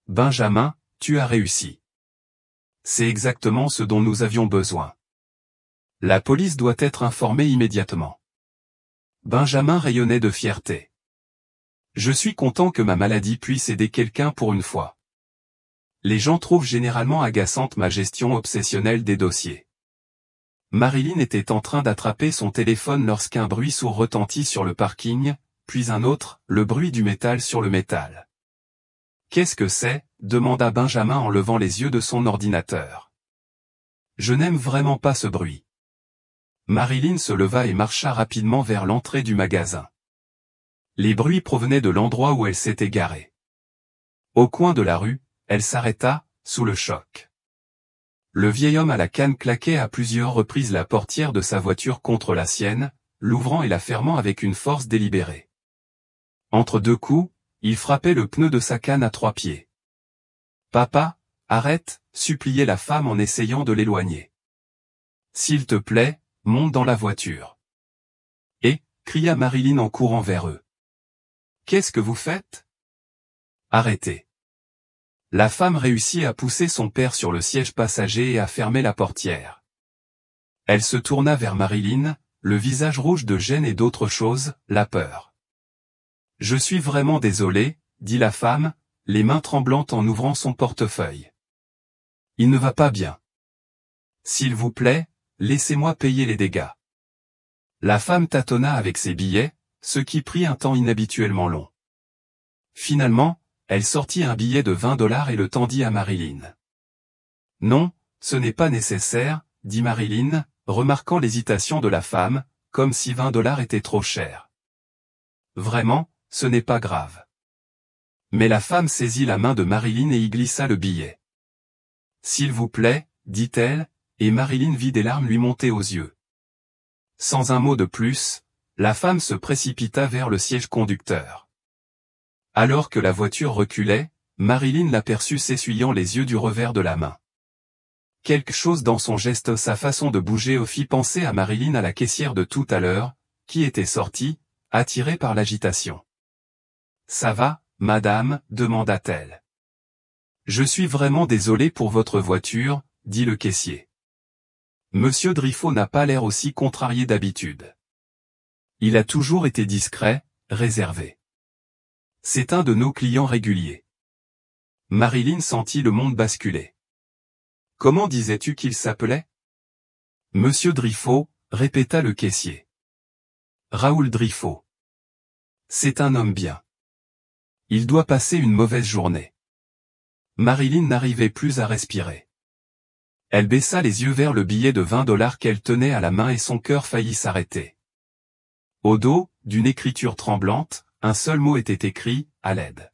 Benjamin, tu as réussi. C'est exactement ce dont nous avions besoin. La police doit être informée immédiatement. Benjamin rayonnait de fierté. Je suis content que ma maladie puisse aider quelqu'un pour une fois. Les gens trouvent généralement agaçante ma gestion obsessionnelle des dossiers. Marilyn était en train d'attraper son téléphone lorsqu'un bruit sourd retentit sur le parking, puis un autre, le bruit du métal sur le métal. Qu'est-ce que c'est? Demanda Benjamin en levant les yeux de son ordinateur. Je n'aime vraiment pas ce bruit. Marilyn se leva et marcha rapidement vers l'entrée du magasin. Les bruits provenaient de l'endroit où elle s'était garée. Au coin de la rue, elle s'arrêta, sous le choc. Le vieil homme à la canne claquait à plusieurs reprises la portière de sa voiture contre la sienne, l'ouvrant et la fermant avec une force délibérée. Entre deux coups, il frappait le pneu de sa canne à 3 pieds. « Papa, arrête !» suppliait la femme en essayant de l'éloigner. « S'il te plaît, monte dans la voiture. » Et, cria Marilyn en courant vers eux. « Qu'est-ce que vous faites? » Arrêtez. La femme réussit à pousser son père sur le siège passager et à fermer la portière. Elle se tourna vers Marilyn, le visage rouge de gêne et d'autre chose, la peur. « Je suis vraiment désolé, » dit la femme, les mains tremblantes en ouvrant son portefeuille. « Il ne va pas bien. S'il vous plaît, laissez-moi payer les dégâts. » La femme tâtonna avec ses billets, ce qui prit un temps inhabituellement long. Finalement, elle sortit un billet de $20 et le tendit à Marilyn. « Non, ce n'est pas nécessaire, » dit Marilyn, remarquant l'hésitation de la femme, comme si $20 était trop cher. « Vraiment, ce n'est pas grave. » Mais la femme saisit la main de Marilyn et y glissa le billet. « S'il vous plaît, » dit-elle, et Marilyn vit des larmes lui monter aux yeux. Sans un mot de plus, la femme se précipita vers le siège conducteur. Alors que la voiture reculait, Marilyn l'aperçut s'essuyant les yeux du revers de la main. Quelque chose dans son geste, sa façon de bouger fit penser à Marilyn à la caissière de tout à l'heure, qui était sortie, attirée par l'agitation. « Ça va, madame ?» demanda-t-elle. « Je suis vraiment désolé pour votre voiture », dit le caissier. Monsieur Driffaut n'a pas l'air aussi contrarié d'habitude. Il a toujours été discret, réservé. C'est un de nos clients réguliers. Marilyn sentit le monde basculer. « Comment disais-tu qu'il s'appelait ?» Monsieur Driffaut, répéta le caissier. Raoul Driffaut. C'est un homme bien. Il doit passer une mauvaise journée. Marilyn n'arrivait plus à respirer. Elle baissa les yeux vers le billet de $20 qu'elle tenait à la main et son cœur faillit s'arrêter. Au dos, d'une écriture tremblante, un seul mot était écrit, à l'aide.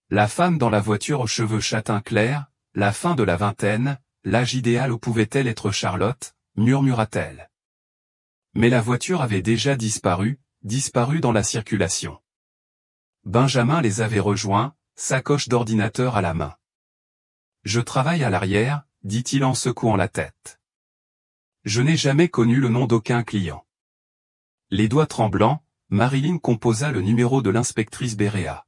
La femme dans la voiture aux cheveux châtain clair, la fin de la vingtaine, l'âge idéal où pouvait-elle être Charlotte, murmura-t-elle. Mais la voiture avait déjà disparu dans la circulation. Benjamin les avait rejoints, sacoche d'ordinateur à la main. « Je travaille à l'arrière », dit-il en secouant la tête. « Je n'ai jamais connu le nom d'aucun client. » Les doigts tremblants, Marilyn composa le numéro de l'inspectrice Béréat.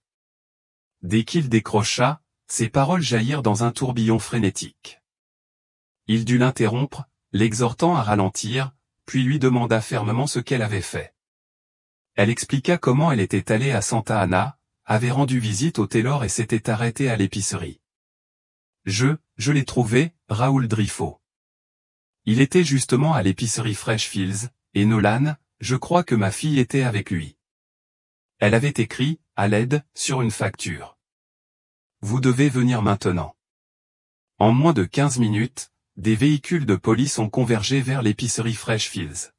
Dès qu'il décrocha, ses paroles jaillirent dans un tourbillon frénétique. Il dut l'interrompre, l'exhortant à ralentir, puis lui demanda fermement ce qu'elle avait fait. Elle expliqua comment elle était allée à Santa Ana, avait rendu visite au Taylor et s'était arrêtée à l'épicerie. Je l'ai trouvé, Raoul Driffaut. Il était justement à l'épicerie Freshfields, et Nolan, je crois que ma fille était avec lui. Elle avait écrit, à l'aide, sur une facture. Vous devez venir maintenant. En moins de 15 minutes, des véhicules de police ont convergé vers l'épicerie Freshfields.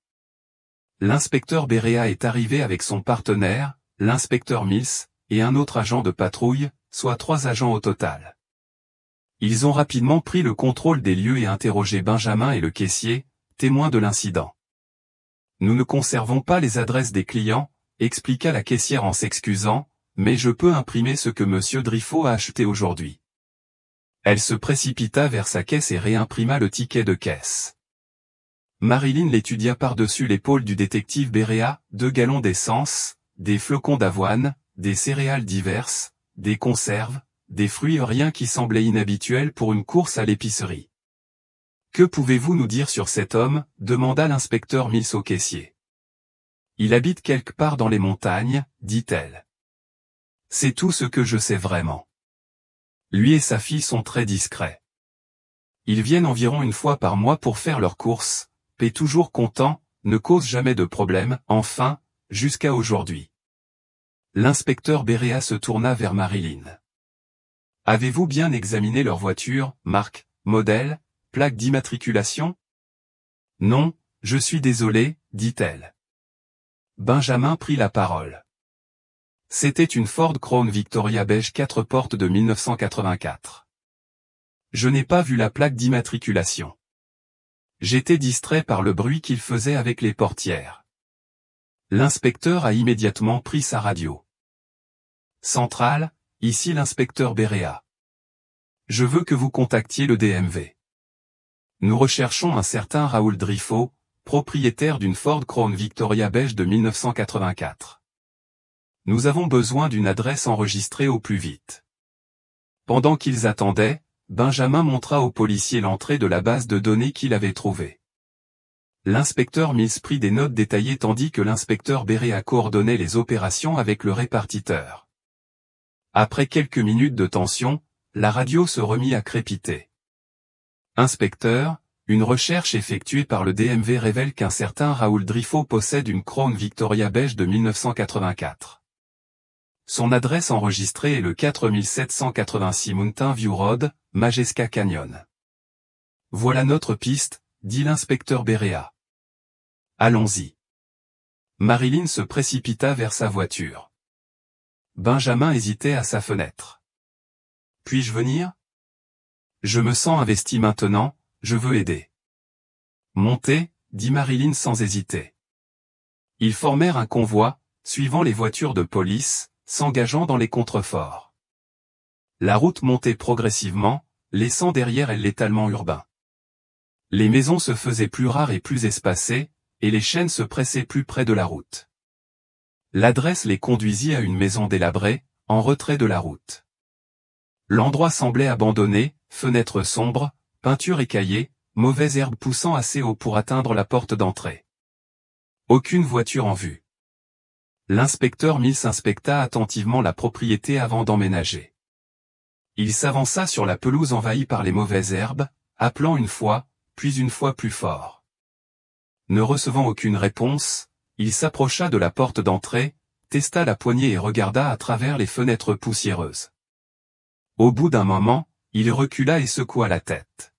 L'inspecteur Béréat est arrivé avec son partenaire, l'inspecteur Mills, et un autre agent de patrouille, soit 3 agents au total. Ils ont rapidement pris le contrôle des lieux et interrogé Benjamin et le caissier, témoins de l'incident. Nous ne conservons pas les adresses des clients, expliqua la caissière en s'excusant, mais je peux imprimer ce que monsieur Driffaut a acheté aujourd'hui. Elle se précipita vers sa caisse et réimprima le ticket de caisse. Marilyn l'étudia par-dessus l'épaule du détective Béréat, 2 gallons d'essence, des flocons d'avoine, des céréales diverses, des conserves, des fruits, rien qui semblait inhabituel pour une course à l'épicerie. « Que pouvez-vous nous dire sur cet homme ?» demanda l'inspecteur Mills au caissier. « Il habite quelque part dans les montagnes, » dit-elle. « C'est tout ce que je sais vraiment. Lui et sa fille sont très discrets. Ils viennent environ une fois par mois pour faire leurs courses, paient toujours comptant, ne causent jamais de problème, enfin, jusqu'à aujourd'hui. » L'inspecteur Béréat se tourna vers Marilyn. « Avez-vous bien examiné leur voiture, marque, modèle, plaque d'immatriculation ? » « Non, je suis désolé, » dit-elle. Benjamin prit la parole. C'était une Ford Crown Victoria beige 4 portes de 1984. Je n'ai pas vu la plaque d'immatriculation. J'étais distrait par le bruit qu'il faisait avec les portières. L'inspecteur a immédiatement pris sa radio. Centrale, ici l'inspecteur Béréat. Je veux que vous contactiez le DMV. Nous recherchons un certain Raoul Driffaut, propriétaire d'une Ford Crown Victoria beige de 1984. Nous avons besoin d'une adresse enregistrée au plus vite. Pendant qu'ils attendaient, Benjamin montra au policier l'entrée de la base de données qu'il avait trouvée. L'inspecteur Mills prit des notes détaillées tandis que l'inspecteur Béréat coordonnait les opérations avec le répartiteur. Après quelques minutes de tension, la radio se remit à crépiter. Inspecteur, une recherche effectuée par le DMV révèle qu'un certain Raoul Driffaut possède une Crown Victoria beige de 1984. Son adresse enregistrée est le 4786 Mountain View Road, Majeska Canyon. Voilà notre piste, dit l'inspecteur Béréat. Allons-y. Marilyn se précipita vers sa voiture. Benjamin hésitait à sa fenêtre. Puis-je venir ? Je me sens investi maintenant, je veux aider. Montez, dit Marilyn sans hésiter. Ils formèrent un convoi, suivant les voitures de police, s'engageant dans les contreforts. La route montait progressivement, laissant derrière elle l'étalement urbain. Les maisons se faisaient plus rares et plus espacées, et les chaînes se pressaient plus près de la route. L'adresse les conduisit à une maison délabrée, en retrait de la route. L'endroit semblait abandonné, fenêtres sombres, peinture écaillée, mauvaise herbe poussant assez haut pour atteindre la porte d'entrée. Aucune voiture en vue. L'inspecteur Mills inspecta attentivement la propriété avant d'emménager. Il s'avança sur la pelouse envahie par les mauvaises herbes, appelant une fois, puis une fois plus fort. Ne recevant aucune réponse, il s'approcha de la porte d'entrée, testa la poignée et regarda à travers les fenêtres poussiéreuses. Au bout d'un moment, il recula et secoua la tête.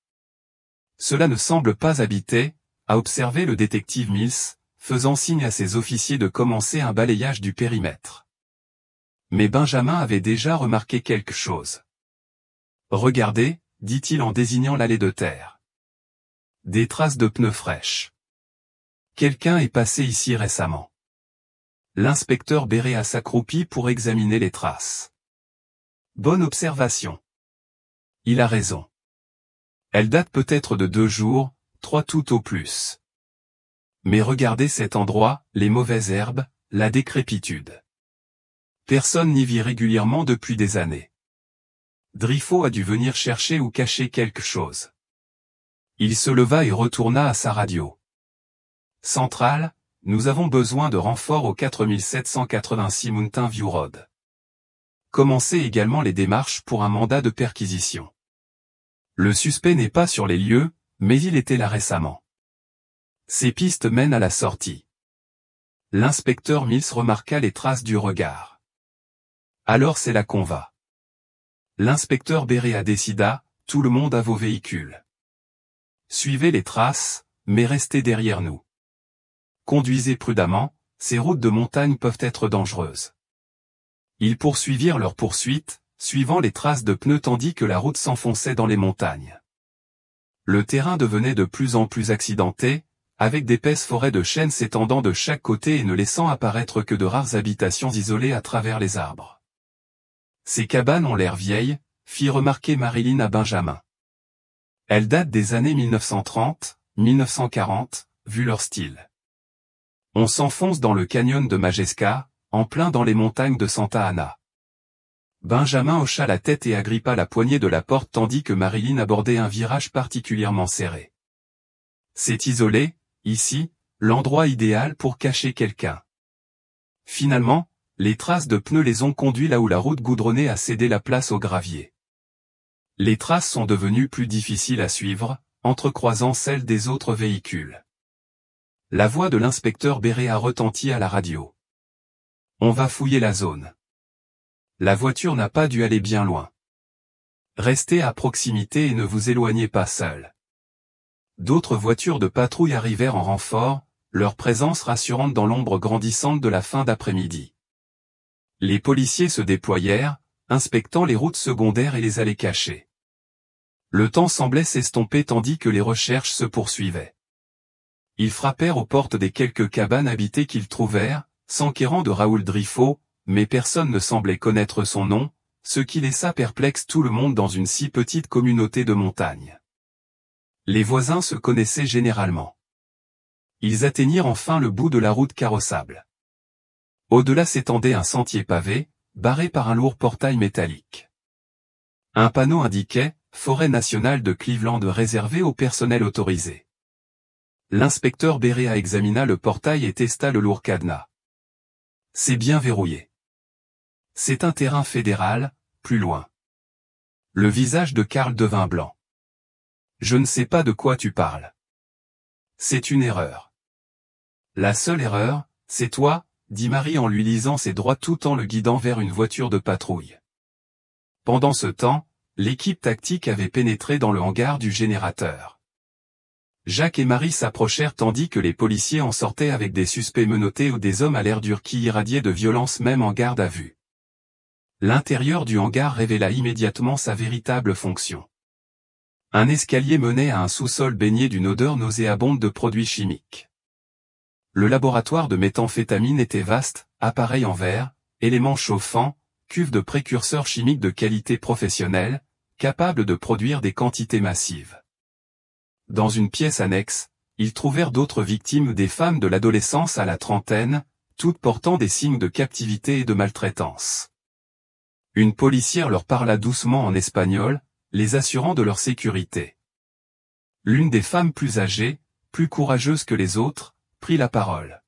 Cela ne semble pas habité, a observé le détective Mills, faisant signe à ses officiers de commencer un balayage du périmètre. Mais Benjamin avait déjà remarqué quelque chose. « Regardez », dit-il en désignant l'allée de terre. « Des traces de pneus fraîches. Quelqu'un est passé ici récemment. » L'inspecteur Béréa s'accroupit pour examiner les traces. Bonne observation. Il a raison. Elle date peut-être de 2 jours, 3 tout au plus. Mais regardez cet endroit, les mauvaises herbes, la décrépitude. Personne n'y vit régulièrement depuis des années. Drifo a dû venir chercher ou cacher quelque chose. Il se leva et retourna à sa radio. Centrale, nous avons besoin de renforts au 4786 Mountain View Road. Commencez également les démarches pour un mandat de perquisition. Le suspect n'est pas sur les lieux, mais il était là récemment. Ces pistes mènent à la sortie. L'inspecteur Mills remarqua les traces du regard. Alors c'est là qu'on va. L'inspecteur Béréa décida, tout le monde à vos véhicules. Suivez les traces, mais restez derrière nous. Conduisez prudemment, ces routes de montagne peuvent être dangereuses. Ils poursuivirent leur poursuite, suivant les traces de pneus tandis que la route s'enfonçait dans les montagnes. Le terrain devenait de plus en plus accidenté, avec d'épaisses forêts de chênes s'étendant de chaque côté et ne laissant apparaître que de rares habitations isolées à travers les arbres. Ces cabanes ont l'air vieilles, fit remarquer Marilyn à Benjamin. Elles datent des années 1930, 1940, vu leur style. On s'enfonce dans le canyon de Majesca, en plein dans les montagnes de Santa Ana. Benjamin hocha la tête et agrippa la poignée de la porte tandis que Marilyn abordait un virage particulièrement serré. C'est isolé, ici, l'endroit idéal pour cacher quelqu'un. Finalement, les traces de pneus les ont conduits là où la route goudronnée a cédé la place au gravier. Les traces sont devenues plus difficiles à suivre, entrecroisant celles des autres véhicules. La voix de l'inspecteur Béréa retentit à la radio. On va fouiller la zone. La voiture n'a pas dû aller bien loin. Restez à proximité et ne vous éloignez pas seul. D'autres voitures de patrouille arrivèrent en renfort, leur présence rassurante dans l'ombre grandissante de la fin d'après-midi. Les policiers se déployèrent, inspectant les routes secondaires et les allées cachées. Le temps semblait s'estomper tandis que les recherches se poursuivaient. Ils frappèrent aux portes des quelques cabanes habitées qu'ils trouvèrent, s'enquérant de Raoul Drifo, mais personne ne semblait connaître son nom, ce qui laissa perplexe tout le monde dans une si petite communauté de montagne. Les voisins se connaissaient généralement. Ils atteignirent enfin le bout de la route carrossable. Au-delà s'étendait un sentier pavé, barré par un lourd portail métallique. Un panneau indiquait « Forêt nationale de Cleveland réservée au personnel autorisé ». L'inspecteur Béréa examina le portail et testa le lourd cadenas. C'est bien verrouillé. C'est un terrain fédéral, plus loin. Le visage de Karl devint blanc. Je ne sais pas de quoi tu parles. C'est une erreur. La seule erreur, c'est toi, dit Marie en lui lisant ses droits tout en le guidant vers une voiture de patrouille. Pendant ce temps, l'équipe tactique avait pénétré dans le hangar du générateur. Jacques et Marie s'approchèrent tandis que les policiers en sortaient avec des suspects menottés ou des hommes à l'air dur qui irradiaient de violence même en garde à vue. L'intérieur du hangar révéla immédiatement sa véritable fonction. Un escalier menait à un sous-sol baigné d'une odeur nauséabonde de produits chimiques. Le laboratoire de méthamphétamine était vaste, appareil en verre, éléments chauffants, cuve de précurseurs chimiques de qualité professionnelle, capables de produire des quantités massives. Dans une pièce annexe, ils trouvèrent d'autres victimes, des femmes de l'adolescence à la trentaine, toutes portant des signes de captivité et de maltraitance. Une policière leur parla doucement en espagnol, les assurant de leur sécurité. L'une des femmes plus âgées, plus courageuse que les autres, prit la parole.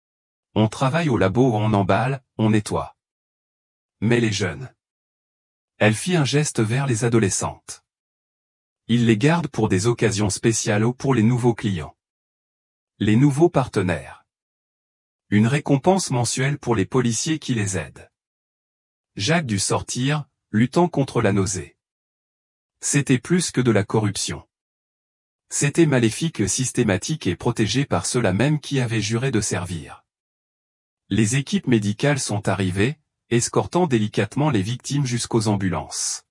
« On travaille au labo où on emballe, on nettoie. Mais les jeunes. » Elle fit un geste vers les adolescentes. « Ils les gardent pour des occasions spéciales ou pour les nouveaux clients. Les nouveaux partenaires. Une récompense mensuelle pour les policiers qui les aident. » Jacques dut sortir, luttant contre la nausée. C'était plus que de la corruption. C'était maléfique, systématique et protégé par ceux-là même qui avaient juré de servir. Les équipes médicales sont arrivées, escortant délicatement les victimes jusqu'aux ambulances.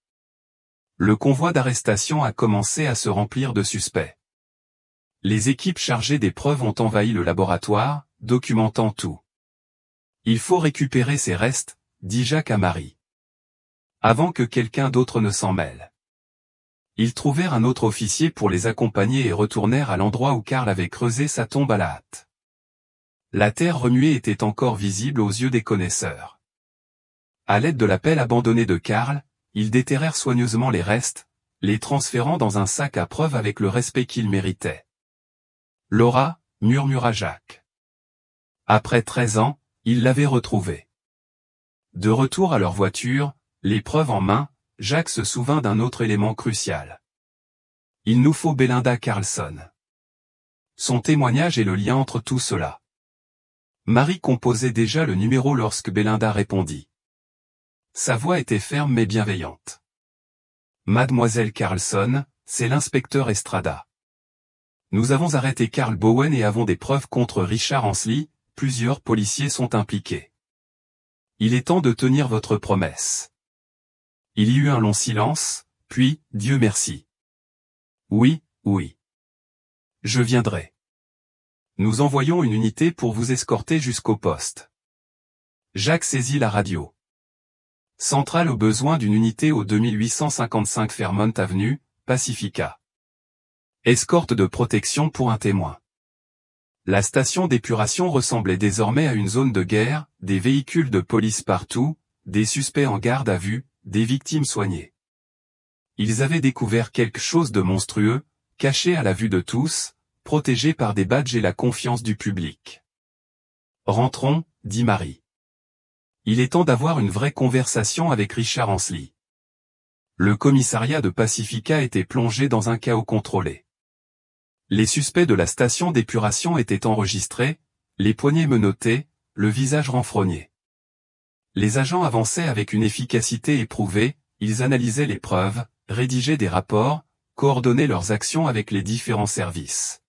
Le convoi d'arrestation a commencé à se remplir de suspects. Les équipes chargées des preuves ont envahi le laboratoire, documentant tout. « Il faut récupérer ces restes », dit Jacques à Marie. « Avant que quelqu'un d'autre ne s'en mêle. » Ils trouvèrent un autre officier pour les accompagner et retournèrent à l'endroit où Karl avait creusé sa tombe à la hâte. La terre remuée était encore visible aux yeux des connaisseurs. À l'aide de la pelle abandonnée de Karl, ils déterrèrent soigneusement les restes, les transférant dans un sac à preuve avec le respect qu'ils méritaient. « Laura, » murmura Jacques. Après 13 ans, ils l'avaient retrouvée. De retour à leur voiture, les preuves en main, Jacques se souvint d'un autre élément crucial. Il nous faut Belinda Carlsson. Son témoignage est le lien entre tout cela. Marie composait déjà le numéro lorsque Belinda répondit. Sa voix était ferme mais bienveillante. Mademoiselle Carlsson, c'est l'inspecteur Estrada. Nous avons arrêté Karl Bowen et avons des preuves contre Richard Ansley, plusieurs policiers sont impliqués. Il est temps de tenir votre promesse. Il y eut un long silence, puis, Dieu merci. Oui, oui. Je viendrai. Nous envoyons une unité pour vous escorter jusqu'au poste. Jacques saisit la radio. Centrale au besoin d'une unité au 2855 Fairmont Avenue, Pacifica. Escorte de protection pour un témoin. La station d'épuration ressemblait désormais à une zone de guerre, des véhicules de police partout, des suspects en garde à vue, des victimes soignées. Ils avaient découvert quelque chose de monstrueux, caché à la vue de tous, protégé par des badges et la confiance du public. « Rentrons, » dit Marie. « Il est temps d'avoir une vraie conversation avec Richard Ansley. » Le commissariat de Pacifica était plongé dans un chaos contrôlé. Les suspects de la station d'épuration étaient enregistrés, les poignets menottés, le visage renfrogné. Les agents avançaient avec une efficacité éprouvée, ils analysaient les preuves, rédigeaient des rapports, coordonnaient leurs actions avec les différents services.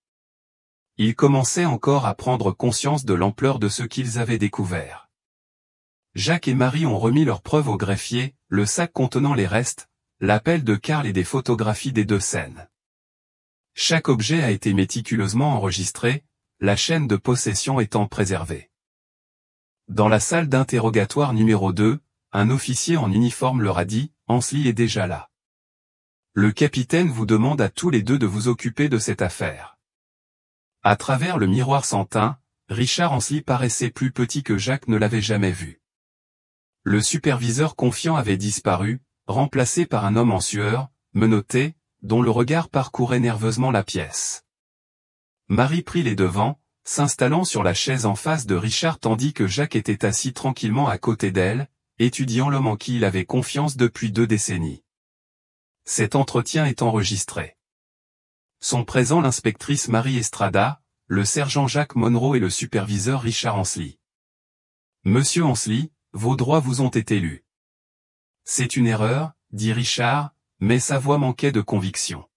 Ils commençaient encore à prendre conscience de l'ampleur de ce qu'ils avaient découvert. Jacques et Marie ont remis leurs preuves au greffier, le sac contenant les restes, l'appel de Karl et des photographies des deux scènes. Chaque objet a été méticuleusement enregistré, la chaîne de possession étant préservée. Dans la salle d'interrogatoire numéro 2, un officier en uniforme leur a dit, « Ansley est déjà là. Le capitaine vous demande à tous les deux de vous occuper de cette affaire. » À travers le miroir sans teint, Richard Ansley paraissait plus petit que Jacques ne l'avait jamais vu. Le superviseur confiant avait disparu, remplacé par un homme en sueur, menotté, dont le regard parcourait nerveusement la pièce. Marie prit les devants, s'installant sur la chaise en face de Richard tandis que Jacques était assis tranquillement à côté d'elle, étudiant l'homme en qui il avait confiance depuis 2 décennies. Cet entretien est enregistré. Sont présents l'inspectrice Marie Estrada, le sergent Jacques Monroe et le superviseur Richard Ansley. Monsieur Ansley, vos droits vous ont été lus. C'est une erreur, dit Richard, mais sa voix manquait de conviction.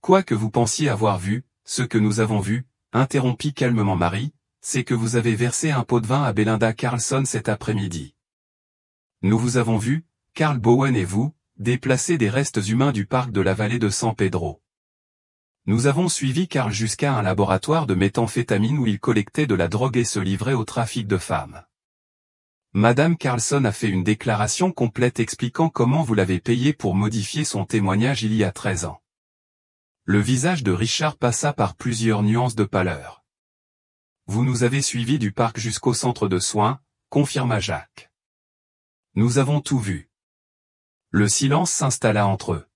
Quoi que vous pensiez avoir vu, ce que nous avons vu, interrompit calmement Marie, c'est que vous avez versé un pot de vin à Belinda Carlsson cet après-midi. Nous vous avons vu, Karl Bowen et vous, déplacer des restes humains du parc de la vallée de San Pedro. Nous avons suivi Karl jusqu'à un laboratoire de méthamphétamine où il collectait de la drogue et se livrait au trafic de femmes. Madame Carlson a fait une déclaration complète expliquant comment vous l'avez payé pour modifier son témoignage il y a 13 ans. Le visage de Richard passa par plusieurs nuances de pâleur. Vous nous avez suivis du parc jusqu'au centre de soins, confirma Jacques. Nous avons tout vu. Le silence s'installa entre eux.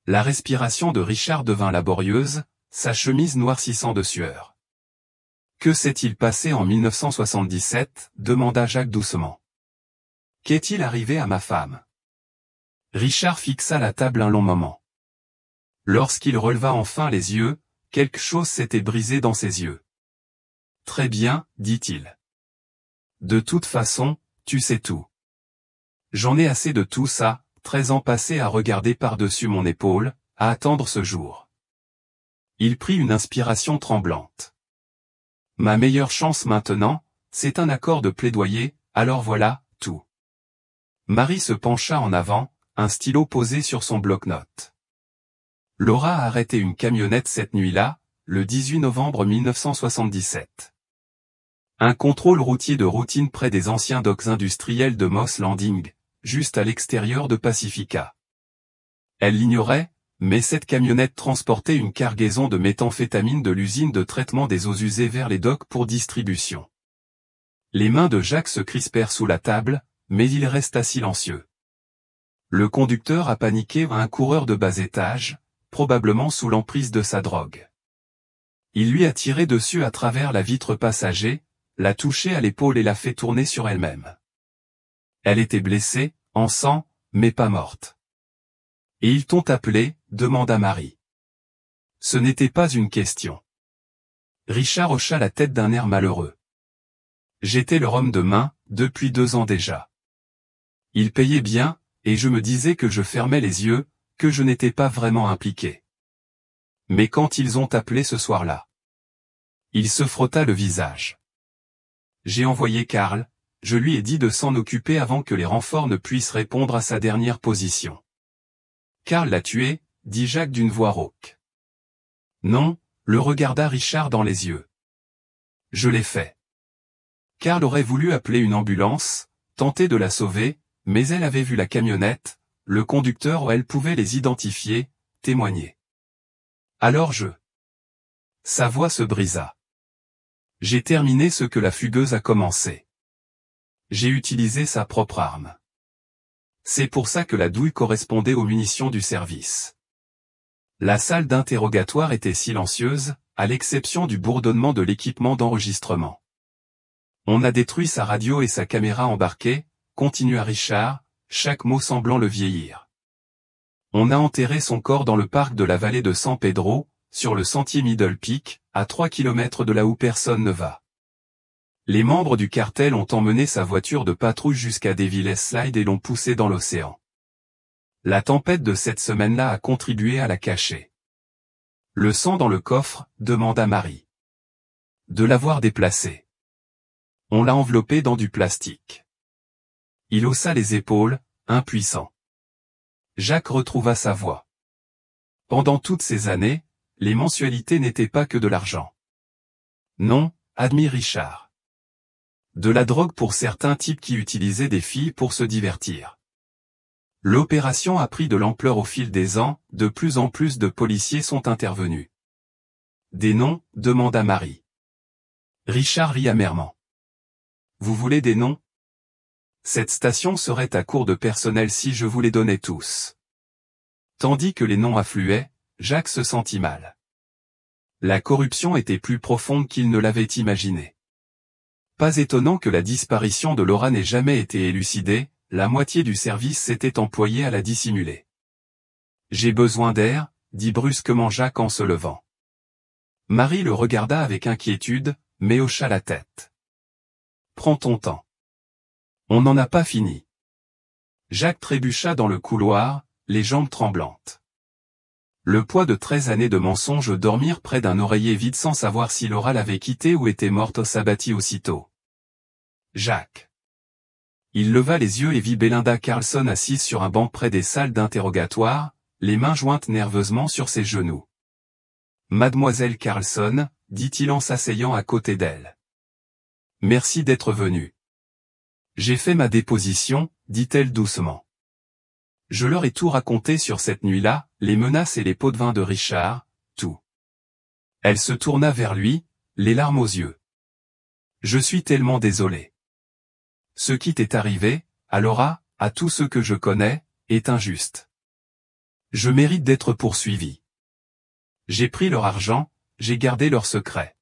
La respiration de Richard devint laborieuse, sa chemise noircissant de sueur. Que s'est-il passé en 1977 demanda Jacques doucement. Qu'est-il arrivé à ma femme? Richard fixa la table un long moment. Lorsqu'il releva enfin les yeux, quelque chose s'était brisé dans ses yeux. Très bien, dit-il. De toute façon, tu sais tout. J'en ai assez de tout ça, 13 ans passés à regarder par-dessus mon épaule, à attendre ce jour. Il prit une inspiration tremblante. Ma meilleure chance maintenant, c'est un accord de plaidoyer, alors voilà, tout. Marie se pencha en avant, un stylo posé sur son bloc-notes. Laura a arrêté une camionnette cette nuit-là, le 18 novembre 1977. Un contrôle routier de routine près des anciens docks industriels de Moss Landing, juste à l'extérieur de Pacifica. Elle l'ignorait, mais cette camionnette transportait une cargaison de méthamphétamine de l'usine de traitement des eaux usées vers les docks pour distribution. Les mains de Jacques se crispèrent sous la table, mais il resta silencieux. Le conducteur a paniqué un coureur de bas étage, probablement sous l'emprise de sa drogue. Il lui a tiré dessus à travers la vitre passager, l'a touchée à l'épaule et l'a fait tourner sur elle-même. Elle était blessée, en sang, mais pas morte. Et ils t'ont appelé, demanda Marie. Ce n'était pas une question. Richard hocha la tête d'un air malheureux. J'étais leur homme de main, depuis 2 ans déjà. Ils payaient bien, et je me disais que je fermais les yeux, que je n'étais pas vraiment impliqué. Mais quand ils ont appelé ce soir-là, il se frotta le visage. J'ai envoyé Karl, je lui ai dit de s'en occuper avant que les renforts ne puissent répondre à sa dernière position. Karl l'a tué, dit Jacques d'une voix rauque. Non, le regarda Richard dans les yeux. Je l'ai fait. Karl aurait voulu appeler une ambulance, tenter de la sauver, mais elle avait vu la camionnette, le conducteur où elle pouvait les identifier, témoigner. Alors Sa voix se brisa. J'ai terminé ce que la fugueuse a commencé. J'ai utilisé sa propre arme. C'est pour ça que la douille correspondait aux munitions du service. La salle d'interrogatoire était silencieuse, à l'exception du bourdonnement de l'équipement d'enregistrement. On a détruit sa radio et sa caméra embarquée, continua Richard, chaque mot semblant le vieillir. On a enterré son corps dans le parc de la vallée de San Pedro, sur le sentier Middle Peak, à 3 kilomètres de là où personne ne va. Les membres du cartel ont emmené sa voiture de patrouille jusqu'à Devils Slide et l'ont poussé dans l'océan. La tempête de cette semaine-là a contribué à la cacher. Le sang dans le coffre, demanda Marie. De l'avoir déplacé. On l'a enveloppé dans du plastique. Il haussa les épaules, impuissant. Jacques retrouva sa voix. Pendant toutes ces années, les mensualités n'étaient pas que de l'argent. Non, admit Richard. De la drogue pour certains types qui utilisaient des filles pour se divertir. L'opération a pris de l'ampleur au fil des ans, de plus en plus de policiers sont intervenus. Des noms, demanda Marie. Richard rit amèrement. Vous voulez des noms? Cette station serait à court de personnel si je vous les donnais tous. Tandis que les noms affluaient, Jacques se sentit mal. La corruption était plus profonde qu'il ne l'avait imaginé. Pas étonnant que la disparition de Laura n'ait jamais été élucidée, la moitié du service s'était employée à la dissimuler. J'ai besoin d'air, dit brusquement Jacques en se levant. Marie le regarda avec inquiétude, mais hocha la tête. Prends ton temps. On n'en a pas fini. Jacques trébucha dans le couloir, les jambes tremblantes. Le poids de 13 années de mensonges dormirent près d'un oreiller vide sans savoir si Laura l'avait quitté ou était morte s'abattit aussitôt. Jacques. Il leva les yeux et vit Belinda Carlson assise sur un banc près des salles d'interrogatoire, les mains jointes nerveusement sur ses genoux. Mademoiselle Carlson, dit-il en s'asseyant à côté d'elle. Merci d'être venue. J'ai fait ma déposition, dit-elle doucement. Je leur ai tout raconté sur cette nuit-là, les menaces et les pots de vin de Richard, tout. Elle se tourna vers lui, les larmes aux yeux. Je suis tellement désolé. Ce qui t'est arrivé, à Laura, à tous ceux que je connais, est injuste. Je mérite d'être poursuivi. J'ai pris leur argent, j'ai gardé leur secret.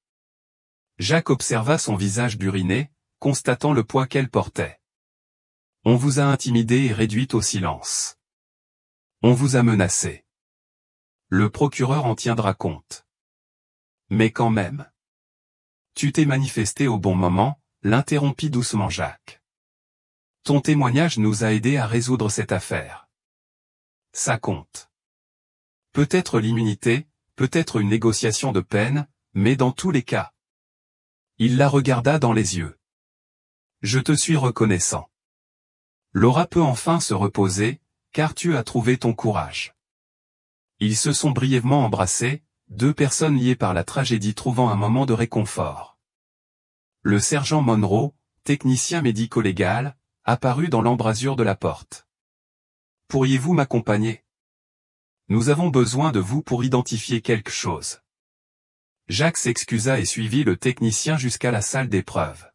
Jacques observa son visage buriné, constatant le poids qu'elle portait. On vous a intimidé et réduite au silence. On vous a menacé. Le procureur en tiendra compte. Mais quand même. Tu t'es manifesté au bon moment, l'interrompit doucement Jacques. Ton témoignage nous a aidés à résoudre cette affaire. Ça compte. Peut-être l'immunité, peut-être une négociation de peine, mais dans tous les cas. Il la regarda dans les yeux. Je te suis reconnaissant. Laura peut enfin se reposer, car tu as trouvé ton courage. Ils se sont brièvement embrassés, deux personnes liées par la tragédie trouvant un moment de réconfort. Le sergent Monroe, technicien médico-légal, apparut dans l'embrasure de la porte. Pourriez-vous m'accompagner? Nous avons besoin de vous pour identifier quelque chose. Jacques s'excusa et suivit le technicien jusqu'à la salle d'épreuve.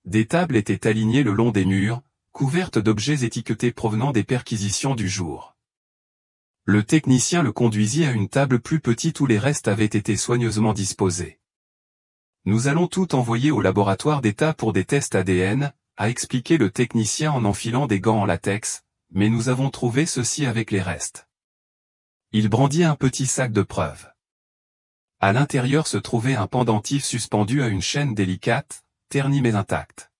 Des tables étaient alignées le long des murs, couvertes d'objets étiquetés provenant des perquisitions du jour. Le technicien le conduisit à une table plus petite où les restes avaient été soigneusement disposés. Nous allons tout envoyer au laboratoire d'État pour des tests ADN, a expliqué le technicien en enfilant des gants en latex, mais nous avons trouvé ceci avec les restes. Il brandit un petit sac de preuves. À l'intérieur se trouvait un pendentif suspendu à une chaîne délicate, ternie mais intacte.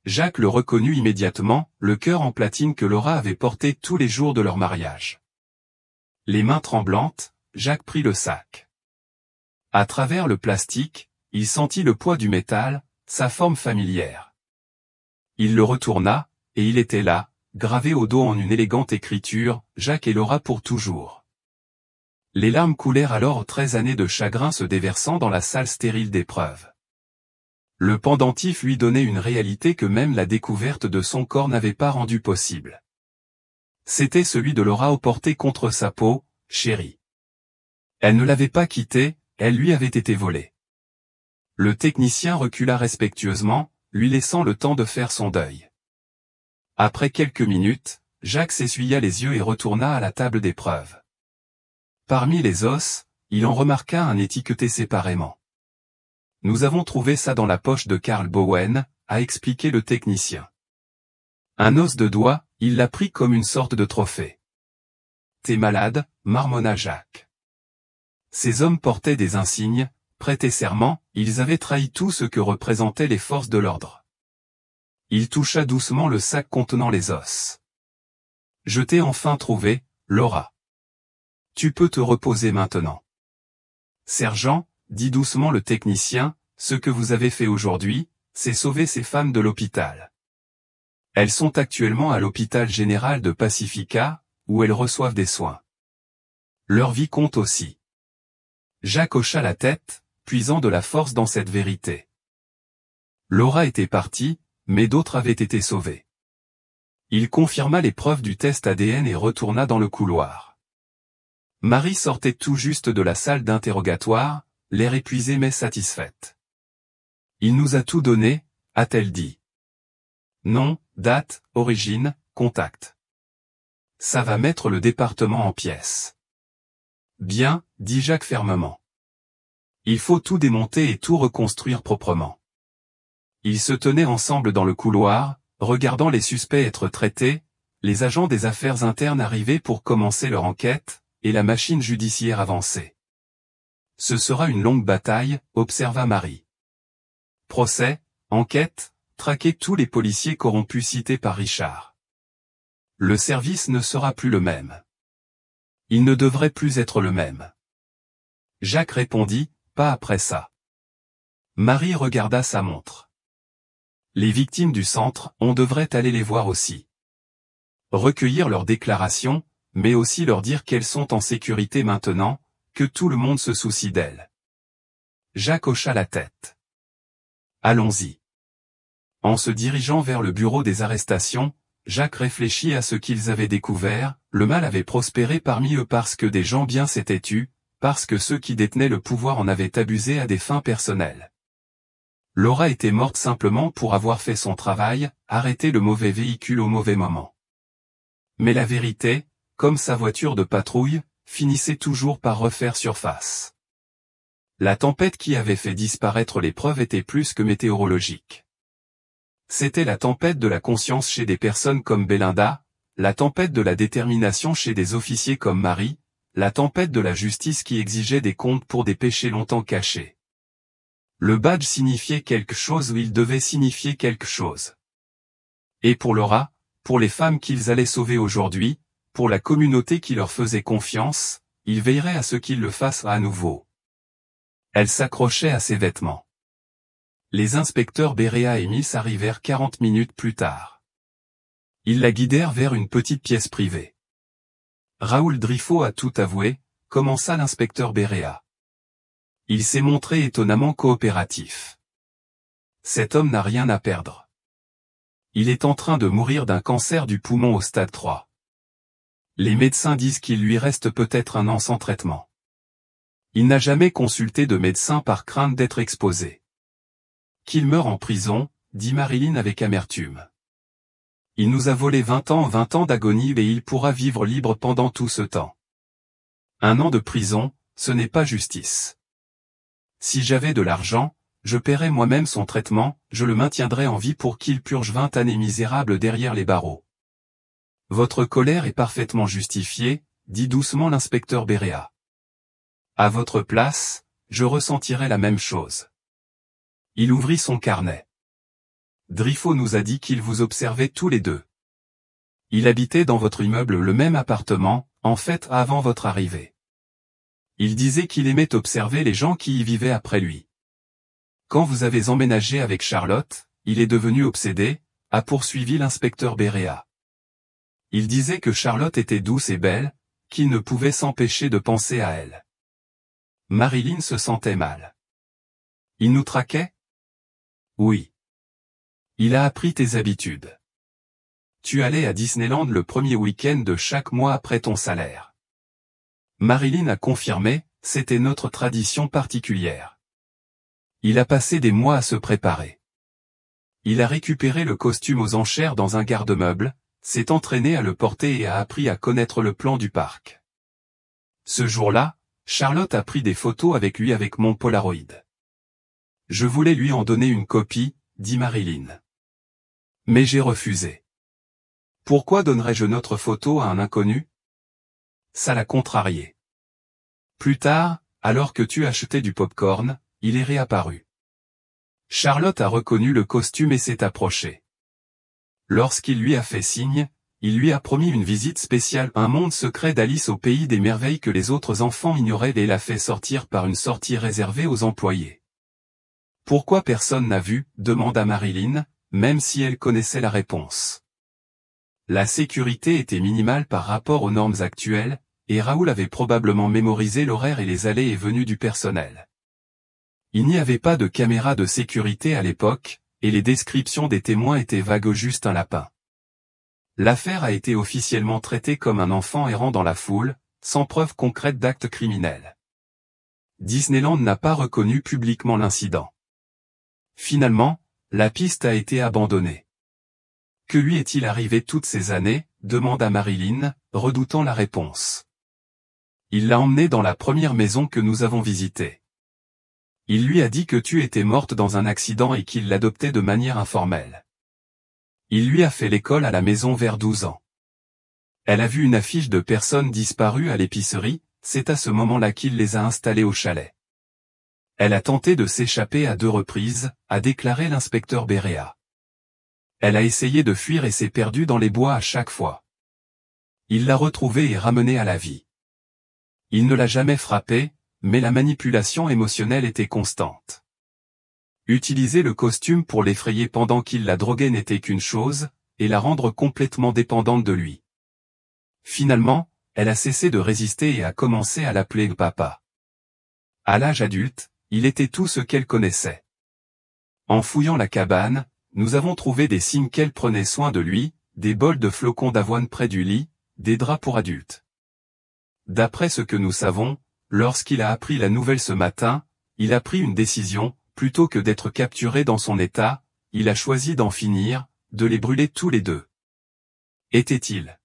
Jacques le reconnut immédiatement, le cœur en platine que Laura avait porté tous les jours de leur mariage. Les mains tremblantes, Jacques prit le sac. À travers le plastique, il sentit le poids du métal, sa forme familière. Il le retourna, et il était là, gravé au dos en une élégante écriture, Jacques et Laura pour toujours. Les larmes coulèrent alors 13 années de chagrin se déversant dans la salle stérile d'épreuve. Le pendentif lui donnait une réalité que même la découverte de son corps n'avait pas rendu possible. C'était celui de Laura porté contre sa peau, chérie. Elle ne l'avait pas quitté, elle lui avait été volée. Le technicien recula respectueusement, lui laissant le temps de faire son deuil. Après quelques minutes, Jacques s'essuya les yeux et retourna à la table d'épreuve. Parmi les os, il en remarqua un étiqueté séparément. Nous avons trouvé ça dans la poche de Karl Bowen, a expliqué le technicien. Un os de doigt, il l'a pris comme une sorte de trophée. T'es malade, marmonna Jacques. Ces hommes portaient des insignes, prêtaient serment, ils avaient trahi tout ce que représentaient les forces de l'ordre. Il toucha doucement le sac contenant les os. Je t'ai enfin trouvé, Laura. Tu peux te reposer maintenant. Sergent, dit doucement le technicien, ce que vous avez fait aujourd'hui, c'est sauver ces femmes de l'hôpital. Elles sont actuellement à l'hôpital général de Pacifica, où elles reçoivent des soins. Leur vie compte aussi. Jacques hocha la tête, puisant de la force dans cette vérité. Laura était partie, mais d'autres avaient été sauvés. Il confirma les preuves du test ADN et retourna dans le couloir. Marie sortait tout juste de la salle d'interrogatoire, l'air épuisé mais satisfaite. Il nous a tout donné, a-t-elle dit. Nom, date, origine, contact. Ça va mettre le département en pièces. Bien, dit Jacques fermement. Il faut tout démonter et tout reconstruire proprement. Ils se tenaient ensemble dans le couloir, regardant les suspects être traités, les agents des affaires internes arriver pour commencer leur enquête, et la machine judiciaire avancer. Ce sera une longue bataille, observa Marie. Procès, enquête, traquer tous les policiers corrompus cités par Richard. Le service ne sera plus le même. Il ne devrait plus être le même. Jacques répondit, pas après ça. Marie regarda sa montre. Les victimes du centre, on devrait aller les voir aussi. Recueillir leurs déclarations, mais aussi leur dire qu'elles sont en sécurité maintenant, que tout le monde se soucie d'elles. Jacques hocha la tête. Allons-y. En se dirigeant vers le bureau des arrestations, Jacques réfléchit à ce qu'ils avaient découvert. Le mal avait prospéré parmi eux parce que des gens bien s'étaient tus, parce que ceux qui détenaient le pouvoir en avaient abusé à des fins personnelles. Laura était morte simplement pour avoir fait son travail, arrêté le mauvais véhicule au mauvais moment. Mais la vérité, comme sa voiture de patrouille, finissait toujours par refaire surface. La tempête qui avait fait disparaître les preuves était plus que météorologique. C'était la tempête de la conscience chez des personnes comme Belinda, la tempête de la détermination chez des officiers comme Marie, la tempête de la justice qui exigeait des comptes pour des péchés longtemps cachés. Le badge signifiait quelque chose ou il devait signifier quelque chose. Et pour Laura, pour les femmes qu'ils allaient sauver aujourd'hui, pour la communauté qui leur faisait confiance, ils veilleraient à ce qu'ils le fassent à nouveau. Elle s'accrochait à ses vêtements. Les inspecteurs Berea et Mills arrivèrent 40 minutes plus tard. Ils la guidèrent vers une petite pièce privée. Raoul Driffaut a tout avoué, commença l'inspecteur Berea. Il s'est montré étonnamment coopératif. Cet homme n'a rien à perdre. Il est en train de mourir d'un cancer du poumon au stade 3. Les médecins disent qu'il lui reste peut-être 1 an sans traitement. Il n'a jamais consulté de médecin par crainte d'être exposé. Qu'il meure en prison, dit Marilyn avec amertume. Il nous a volé 20 ans d'agonie et il pourra vivre libre pendant tout ce temps. 1 an de prison, ce n'est pas justice. Si j'avais de l'argent, je paierais moi-même son traitement, je le maintiendrais en vie pour qu'il purge 20 années misérables derrière les barreaux. Votre colère est parfaitement justifiée, dit doucement l'inspecteur Berea. À votre place, je ressentirais la même chose. Il ouvrit son carnet. Driffaut nous a dit qu'il vous observait tous les deux. Il habitait dans votre immeuble le même appartement, en fait avant votre arrivée. Il disait qu'il aimait observer les gens qui y vivaient après lui. Quand vous avez emménagé avec Charlotte, il est devenu obsédé, a poursuivi l'inspecteur Berea. Il disait que Charlotte était douce et belle, qu'il ne pouvait s'empêcher de penser à elle. Marilyn se sentait mal. Il nous traquait ? Oui. Il a appris tes habitudes. Tu allais à Disneyland le premier week-end de chaque mois après ton salaire. Marilyn a confirmé, c'était notre tradition particulière. Il a passé des mois à se préparer. Il a récupéré le costume aux enchères dans un garde-meuble, s'est entraîné à le porter et a appris à connaître le plan du parc. Ce jour-là, Charlotte a pris des photos avec lui avec mon Polaroid. Je voulais lui en donner une copie, dit Marilyn. Mais j'ai refusé. Pourquoi donnerais-je notre photo à un inconnu ? Ça l'a contrarié. Plus tard, alors que tu achetais du popcorn, il est réapparu. Charlotte a reconnu le costume et s'est approchée. Lorsqu'il lui a fait signe, il lui a promis une visite spéciale, un monde secret d'Alice au pays des merveilles que les autres enfants ignoraient et l'a fait sortir par une sortie réservée aux employés. Pourquoi personne n'a vu ? Demanda Marilyn, même si elle connaissait la réponse. La sécurité était minimale par rapport aux normes actuelles, et Raoul avait probablement mémorisé l'horaire et les allées et venues du personnel. Il n'y avait pas de caméra de sécurité à l'époque, et les descriptions des témoins étaient vagues, juste un lapin. L'affaire a été officiellement traitée comme un enfant errant dans la foule, sans preuve concrète d'actes criminels. Disneyland n'a pas reconnu publiquement l'incident. Finalement, la piste a été abandonnée. Que lui est-il arrivé toutes ces années ? Demanda Marilyn, redoutant la réponse. Il l'a emmené dans la première maison que nous avons visitée. Il lui a dit que tu étais morte dans un accident et qu'il l'adoptait de manière informelle. Il lui a fait l'école à la maison vers 12 ans. Elle a vu une affiche de personnes disparues à l'épicerie, c'est à ce moment-là qu'il les a installées au chalet. Elle a tenté de s'échapper à 2 reprises, a déclaré l'inspecteur Berea. Elle a essayé de fuir et s'est perdue dans les bois à chaque fois. Il l'a retrouvée et ramenée à la vie. Il ne l'a jamais frappée, mais la manipulation émotionnelle était constante. Utiliser le costume pour l'effrayer pendant qu'il la droguait n'était qu'une chose, et la rendre complètement dépendante de lui. Finalement, elle a cessé de résister et a commencé à l'appeler papa. À l'âge adulte, il était tout ce qu'elle connaissait. En fouillant la cabane, nous avons trouvé des signes qu'elle prenait soin de lui, des bols de flocons d'avoine près du lit, des draps pour adultes. D'après ce que nous savons, lorsqu'il a appris la nouvelle ce matin, il a pris une décision, plutôt que d'être capturé dans son état, il a choisi d'en finir, de les brûler tous les deux. Était-il?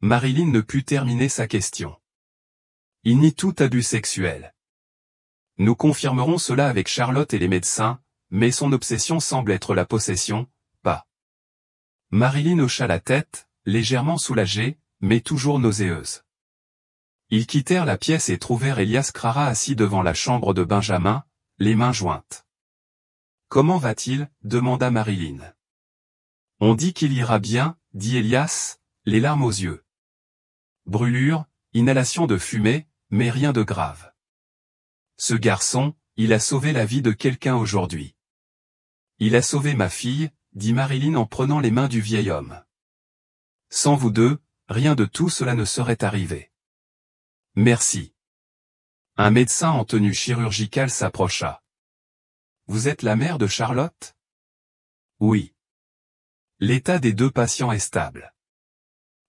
Marilyn ne put terminer sa question. Il nie tout abus sexuel. Nous confirmerons cela avec Charlotte et les médecins, mais son obsession semble être la possession, pas. Marilyn hocha la tête, légèrement soulagée, mais toujours nauséeuse. Ils quittèrent la pièce et trouvèrent Elias Crara assis devant la chambre de Benjamin, les mains jointes. « Comment va-t-il » demanda Marilyn. « On dit qu'il ira bien » dit Elias, les larmes aux yeux. Brûlure, inhalation de fumée, mais rien de grave. Ce garçon, il a sauvé la vie de quelqu'un aujourd'hui. Il a sauvé ma fille, dit Marilyn en prenant les mains du vieil homme. Sans vous deux, rien de tout cela ne serait arrivé. Merci. Un médecin en tenue chirurgicale s'approcha. Vous êtes la mère de Charlotte? Oui. L'état des deux patients est stable.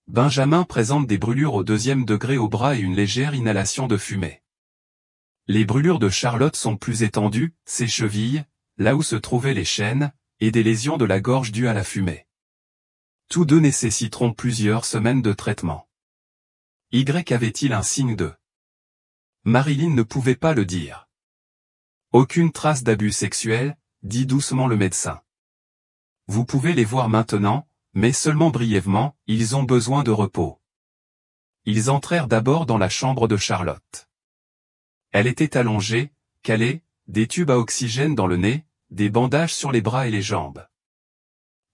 Benjamin présente des brûlures au 2e degré au bras et une légère inhalation de fumée. Les brûlures de Charlotte sont plus étendues, ses chevilles, là où se trouvaient les chaînes, et des lésions de la gorge dues à la fumée. Tous deux nécessiteront plusieurs semaines de traitement. Y avait-il un signe de? Marilyn ne pouvait pas le dire. Aucune trace d'abus sexuel, dit doucement le médecin. Vous pouvez les voir maintenant, mais seulement brièvement, ils ont besoin de repos. Ils entrèrent d'abord dans la chambre de Charlotte. Elle était allongée, calée, des tubes à oxygène dans le nez, des bandages sur les bras et les jambes.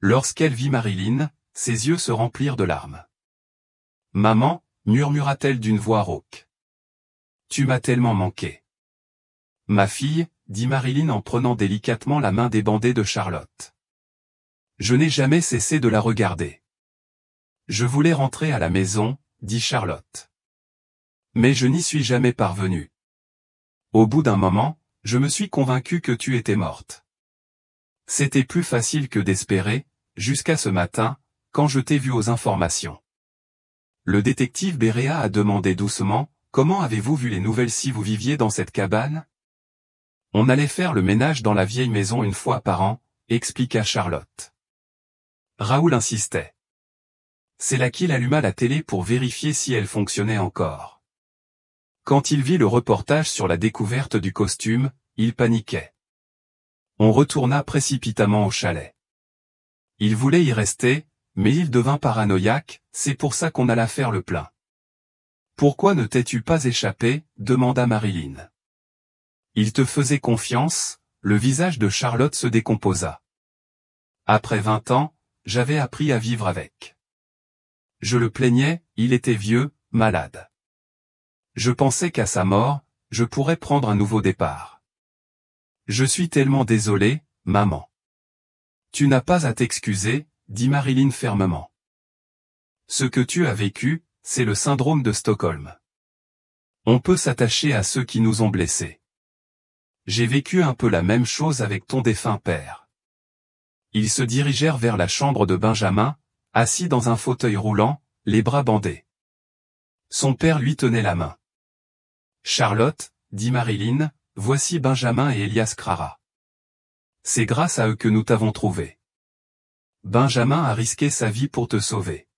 Lorsqu'elle vit Marilyn, ses yeux se remplirent de larmes. « Maman » murmura-t-elle d'une voix rauque. « Tu m'as tellement manqué. »« Ma fille » dit Marilyn en prenant délicatement la main débandée de Charlotte. Je n'ai jamais cessé de la regarder. Je voulais rentrer à la maison, dit Charlotte. Mais je n'y suis jamais parvenue. Au bout d'un moment, je me suis convaincu que tu étais morte. C'était plus facile que d'espérer, jusqu'à ce matin, quand je t'ai vu aux informations. Le détective Béréa a demandé doucement, comment avez-vous vu les nouvelles si vous viviez dans cette cabane? On allait faire le ménage dans la vieille maison une fois par an, expliqua Charlotte. Raoul insistait. C'est là qu'il alluma la télé pour vérifier si elle fonctionnait encore. Quand il vit le reportage sur la découverte du costume, il paniquait. On retourna précipitamment au chalet. Il voulait y rester, mais il devint paranoïaque, c'est pour ça qu'on alla faire le plein. Pourquoi ne t'es-tu pas échappé? Demanda Marilyn. Il te faisait confiance, le visage de Charlotte se décomposa. Après 20 ans, j'avais appris à vivre avec. Je le plaignais, il était vieux, malade. Je pensais qu'à sa mort, je pourrais prendre un nouveau départ. Je suis tellement désolé, maman. Tu n'as pas à t'excuser, dit Marilyn fermement. Ce que tu as vécu, c'est le syndrome de Stockholm. On peut s'attacher à ceux qui nous ont blessés. J'ai vécu un peu la même chose avec ton défunt père. Ils se dirigèrent vers la chambre de Benjamin, assis dans un fauteuil roulant, les bras bandés. Son père lui tenait la main. Charlotte, dit Marilyn, voici Benjamin et Elias Crara. C'est grâce à eux que nous t'avons trouvé. Benjamin a risqué sa vie pour te sauver.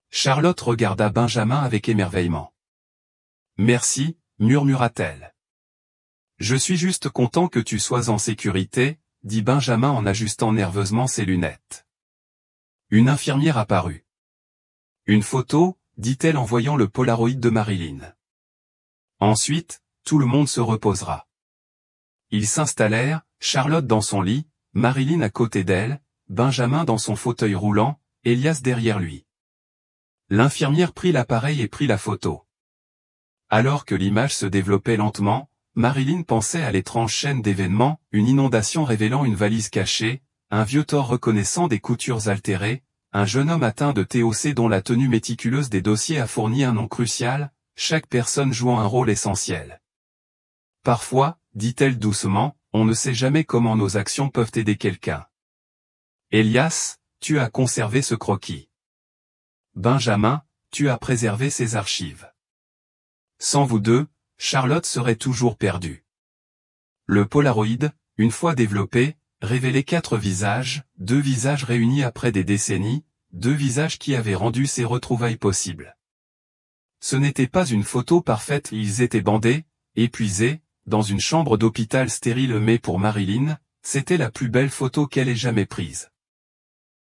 Charlotte regarda Benjamin avec émerveillement. Merci, murmura-t-elle. Je suis juste content que tu sois en sécurité, dit Benjamin en ajustant nerveusement ses lunettes. Une infirmière apparut. Une photo, dit-elle en voyant le polaroid de Marilyn. Ensuite, tout le monde se reposera. Ils s'installèrent, Charlotte dans son lit, Marilyn à côté d'elle, Benjamin dans son fauteuil roulant, Elias derrière lui. L'infirmière prit l'appareil et prit la photo. Alors que l'image se développait lentement, Marilyn pensait à l'étrange chaîne d'événements, une inondation révélant une valise cachée, un vieux tort reconnaissant des coutures altérées, un jeune homme atteint de TOC dont la tenue méticuleuse des dossiers a fourni un nom crucial, chaque personne jouant un rôle essentiel. Parfois, dit-elle doucement, on ne sait jamais comment nos actions peuvent aider quelqu'un. Elias, tu as conservé ce croquis. Benjamin, tu as préservé ces archives. Sans vous deux, Charlotte serait toujours perdue. Le Polaroid, une fois développé, révélait 4 visages, 2 visages réunis après des décennies, 2 visages qui avaient rendu ces retrouvailles possibles. Ce n'était pas une photo parfaite, ils étaient bandés, épuisés, dans une chambre d'hôpital stérile, mais pour Marilyn, c'était la plus belle photo qu'elle ait jamais prise.